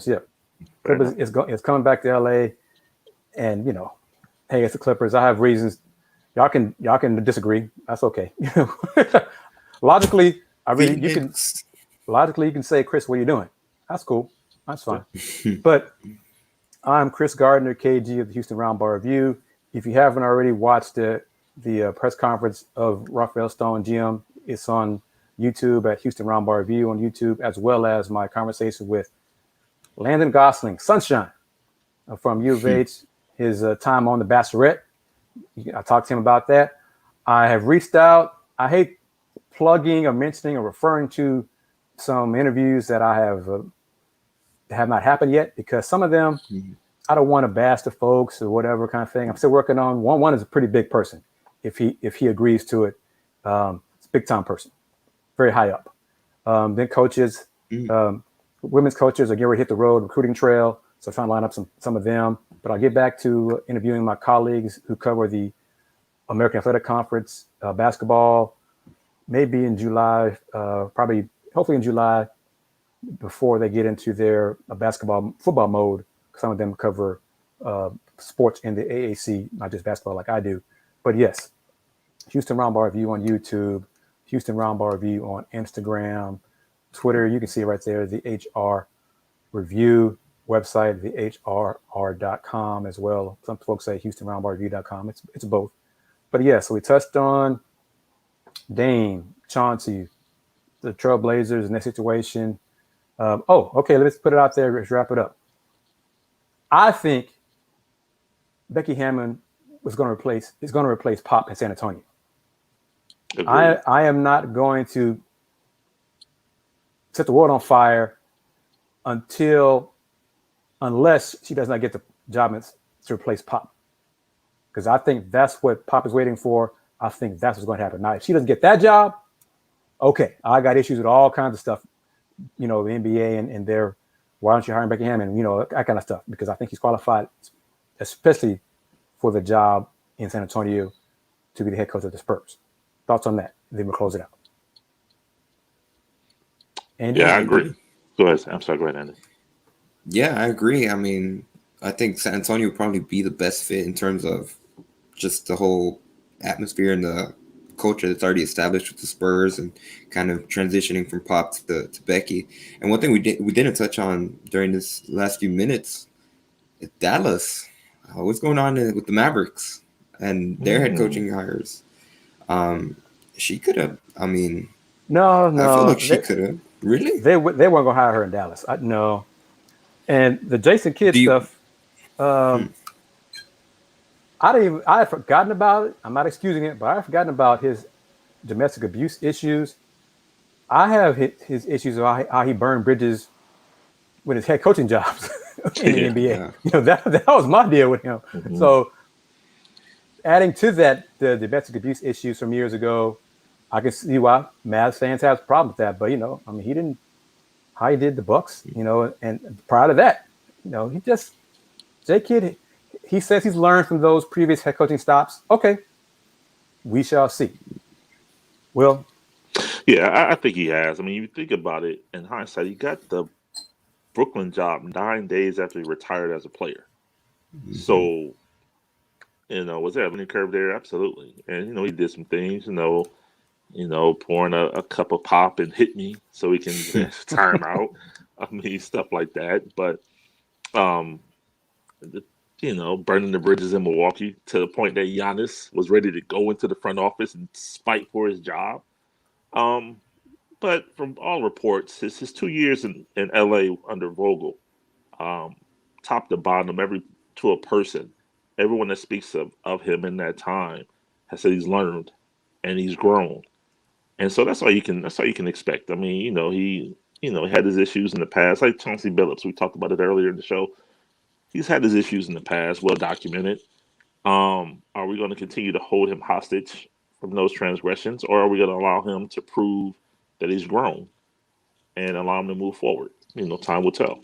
Yeah, Clippers is coming back to LA, and hey, it's the Clippers. I have reasons. Y'all can disagree. That's okay. Logically, you can say, Kris, what are you doing? That's cool. That's fine. But I'm Kris Gardner, KG of the Houston Roundball Review. If you haven't already watched the press conference of Rafael Stone, GM, it's on YouTube at Houston Roundball Review on YouTube, as well as my conversation with Landon Gosling, Sunshine, from U of H, his time on The Bachelorette. I talked to him about that. I have reached out. I hate plugging or mentioning or referring to some interviews that I have not happened yet, because some of them I don't want to bash the folks or whatever kind of thing. I'm still working on one. One is a pretty big person. If he agrees to it, it's a big time person, very high up. Then coaches, women's coaches are getting ready to hit the road recruiting trail. So trying to line up some of them. But I'll get back to interviewing my colleagues who cover the American Athletic Conference basketball, maybe in July, hopefully in July, before they get into their football mode. Some of them cover sports in the AAC, not just basketball like I do. But yes, Houston Roundball Review on YouTube, Houston Roundball Review on Instagram, Twitter. You can see right there, the HR Review website, thehrr.com as well. Some folks say HoustonRoundballReview.com. It's both. But yeah, so we touched on Dame, Chauncey, the Trailblazers in that situation. Okay, let's put it out there. Let's wrap it up. I think Becky Hammon is going to replace Pop in San Antonio. I am not going to set the world on fire unless she does not get the job to replace Pop. Because I think that's what Pop is waiting for. I think that's what's going to happen. Now, if she doesn't get that job, okay, I got issues with all kinds of stuff, the NBA and their, why aren't you hiring Becky Hammon, that kind of stuff, because I think he's qualified, especially for the job in San Antonio, to be the head coach of the Spurs. Thoughts on that? Then we'll close it out. Andy? Yeah, I agree. Go ahead. I'm sorry. Go ahead, Andy. Yeah, I agree. I mean, I think San Antonio would probably be the best fit in terms of just the whole atmosphere and the culture that's already established with the Spurs, and kind of transitioning from Pop to Becky. And one thing we didn't touch on during this last few minutes is Dallas. What's going on with the Mavericks and their head coaching hires? She could have. I mean, no. I feel like she could have. Really? They weren't going to hire her in Dallas. No. And the Jason Kidd stuff, I had forgotten about it. I'm not excusing it, but I had forgotten about his domestic abuse issues. I have his issues of how he burned bridges with his head coaching jobs in the NBA. Yeah. That was my deal with him. Mm-hmm. So adding to that, the domestic abuse issues from years ago, I can see why Mavs fans have a problem with that. But, he didn't, how he did the Bucks, and prior to that, Jay Kidd, he says he's learned from those previous head coaching stops. Okay, we shall see. Will? Yeah, I think he has. I mean, you think about it in hindsight, he got the Brooklyn job 9 days after he retired as a player. Mm-hmm. So, was there a learning curve there? Absolutely. And, he did some things, pouring a cup of pop and hit me so he can tire him out. I mean, stuff like that. But, burning the bridges in Milwaukee to the point that Yanez was ready to go into the front office and fight for his job. But from all reports, his 2 years in LA under Vogel top to bottom, to a person, everyone that speaks of him in that time has said he's learned and he's grown. And so that's all you can expect. I mean, he had his issues in the past, like Chauncey Billups. We talked about it earlier in the show. He's had his issues in the past, well documented. Are we going to continue to hold him hostage from those transgressions, or are we going to allow him to prove that he's grown and allow him to move forward? Time will tell.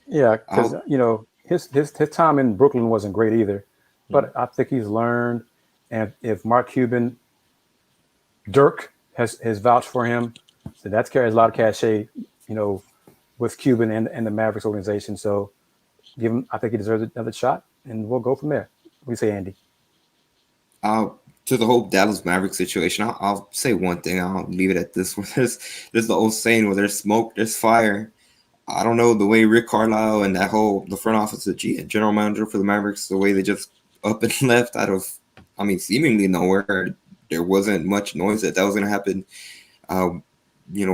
Yeah, because his time in Brooklyn wasn't great either, but I think he's learned. And if Mark Cuban, Dirk has vouched for him, so that carries a lot of cachet, with Cuban and the Mavericks organization. So give him, I think he deserves another shot, and we'll go from there. What do you say, Andy? To the whole Dallas Mavericks situation, I'll say one thing. I'll leave it at this. There's the old saying, where there's smoke, there's fire. I don't know, the way Rick Carlisle and the front office, the general manager for the Mavericks, the way they just up and left out of, seemingly nowhere. There wasn't much noise that was going to happen,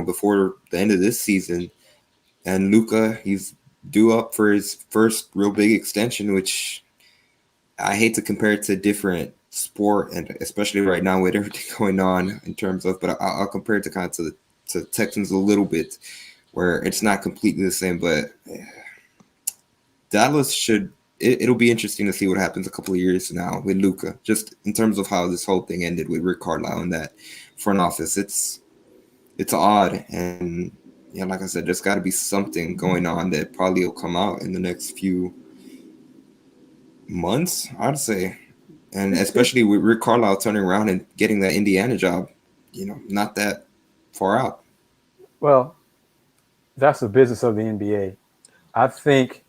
before the end of this season. And Luka, he's due up for his first real big extension, which I hate to compare it to a different sport, and especially right now with everything going on in terms of, but I'll compare it to kind of to Texans a little bit, where it's not completely the same, but Dallas it'll be interesting to see what happens a couple of years now with Luka, just in terms of how this whole thing ended with Rick Carlisle and that front office. It's odd, and like I said, there's got to be something going on that probably will come out in the next few months, I'd say, and especially with Rick Carlisle turning around and getting that Indiana job, not that far out. Well, that's the business of the NBA. I think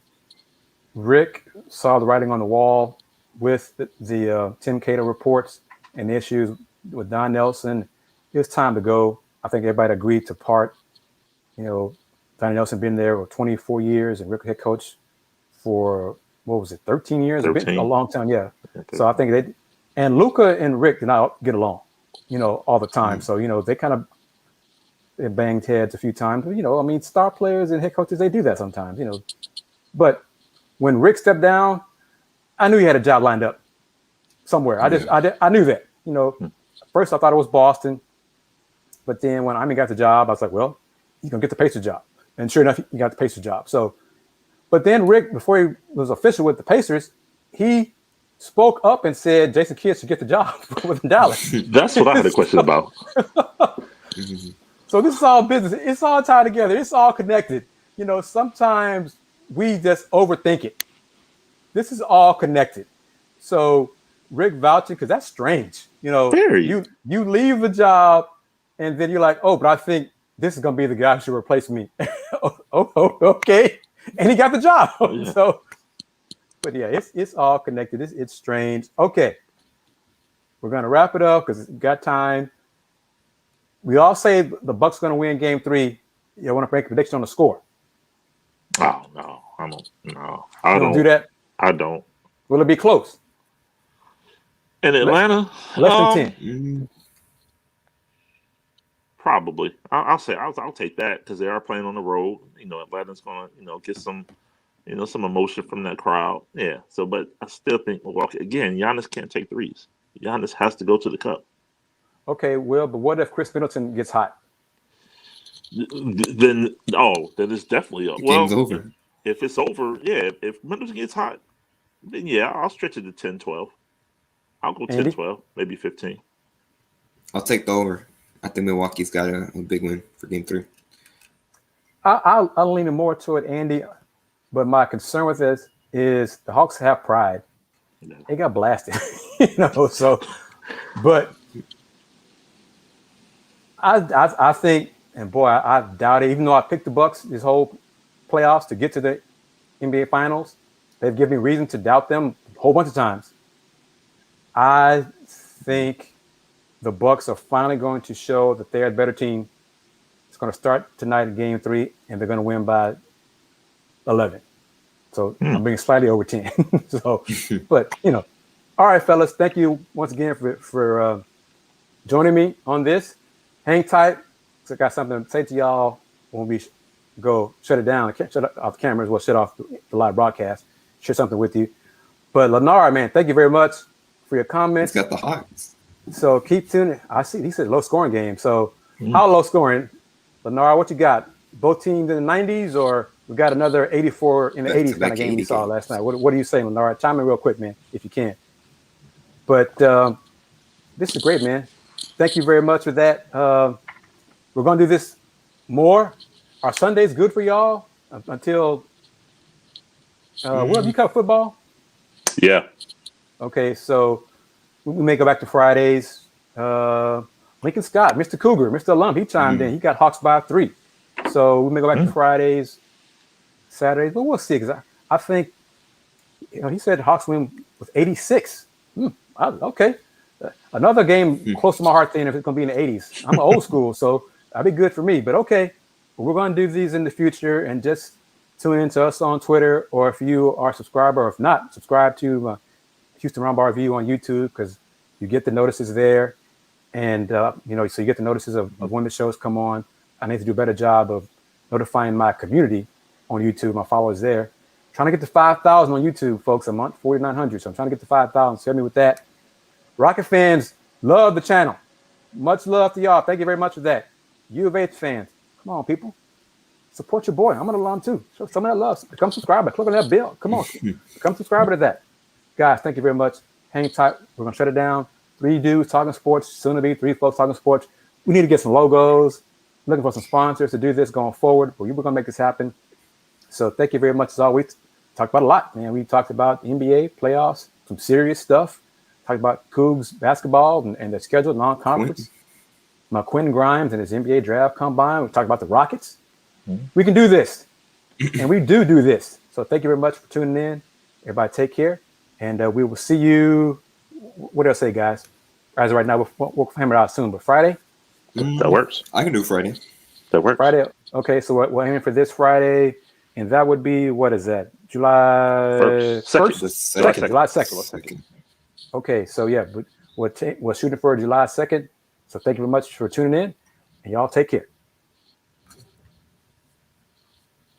Rick saw the writing on the wall with the Tim Cato reports and the issues with Don Nelson. It was time to go. I think everybody agreed to part. Don Nelson been there for 24 years, and Rick head coach for, 13 years? 13. Been a long time, yeah. So I think and Luka and Rick did not get along, all the time. So, they kind of banged heads a few times. But, star players and head coaches, they do that sometimes, But when Rick stepped down, I knew he had a job lined up somewhere. I knew that. First I thought it was Boston, but then when got the job, I was like, well, he's gonna get the Pacers job, and sure enough, he got the Pacers job. So, but then Rick, before he was official with the Pacers, he spoke up and said Jason Kidd should get the job with Dallas. That's what I had a question about. So this is all business. It's all tied together. It's all connected. Sometimes we just overthink it. This is all connected. So Rick vouching, because that's strange. Very. You leave the job, and then you're like, oh, but I think this is going to be the guy who should replace me. Okay. And he got the job. Yeah. So, but yeah, it's all connected. It's strange. Okay. We're going to wrap it up because we've got time. We all say the Bucks are going to win Game 3. You want to make a prediction on the score? Oh, no. I don't. No. I don't do that? I don't. Will it be close? In Atlanta? Less than 10. Probably. I'll say I'll take that because they are playing on the road. Atlanta's going to get some emotion from that crowd. Yeah. So, but I still think Milwaukee, again, Yanez can't take threes. Yanez has to go to the cup. Okay, Will, but what if Chris Middleton gets hot? Then it's definitely up. Game's over. If it's over, yeah. If Middleton gets hot, then yeah, I'll stretch it to 10-12. I'll go 10-12, maybe 15. I'll take the over. I think Milwaukee's got a big win for Game 3. I'll lean more toward Andy, but my concern with this is the Hawks have pride. Yeah. They got blasted, So, but I think, and boy, I doubt it. Even though I picked the Bucks this whole playoffs to get to the NBA Finals, they've given me reason to doubt them a whole bunch of times. I think the Bucks are finally going to show that they're a better team. It's going to start tonight in Game 3, and they're going to win by 11. So I'm being slightly over 10. So, but all right, fellas, thank you once again for joining me on this. Hang tight. I got something to say to y'all when we go shut it down. I can't shut off the cameras. We'll shut off the live broadcast. Share something with you. But Lennar, man, thank you very much for your comments. He's got the Hawks. So keep tuning. I see. He said low scoring game. So how low scoring? Lennar, what you got? Both teams in the 90s, or we got another 84 in the 80s kind of game we saw last night? What are you saying, Lennar? Chime in real quick, man, if you can. But this is great, man. Thank you very much for that. We're going to do this more. Are Sundays good for y'all until Will, you cover football? Yeah. Okay, so we may go back to Fridays. Lincoln Scott, Mr. Cougar, Mr. Alum, he chimed in. He got Hawks by 3. So we may go back to Fridays, Saturdays, but we'll see. Because I think, he said Hawks win with 86. Okay. Another game close to my heart then if it's going to be in the 80s. I'm old school, so that'd be good for me. But okay, we're going to do these in the future, and just tune in to us on Twitter, or if you are a subscriber, or if not, subscribe to Houston Roundball Review on YouTube, because you get the notices there. And, so you get the notices of when the shows come on. I need to do a better job of notifying my community on YouTube, my followers there. Trying to get to 5,000 on YouTube, folks, a month, 4,900. So I'm trying to get to 5,000. So help me with that. Rocket fans, love the channel. Much love to y'all. Thank you very much for that. U of H fans, come on, people. Support your boy. I'm an alum too. Show some of that love. Become a subscriber. Click on that bell. Come on. Become a subscriber to that. Guys, thank you very much. Hang tight. We're going to shut it down. 3 dudes talking sports. Soon to be 3 folks talking sports. We need to get some logos. Looking for some sponsors to do this going forward. But we're going to make this happen. So thank you very much. As always, talked about a lot, man. We talked about NBA playoffs, some serious stuff. Talked about Cougs basketball and their schedule, non-conference. Quentin Grimes and his NBA draft combine. We talked about the Rockets. We can do this. And we do this. So thank you very much for tuning in. Everybody take care. And we will see you. What else say, guys? As of right now, we'll hammer it out soon. But Friday? That works. I can do Friday. That works. Friday. Okay, so we're aiming for this Friday. And that would be, what is that? July 1st? July 2nd. Okay, so yeah, we're shooting for July 2nd. So thank you very much for tuning in. And y'all take care.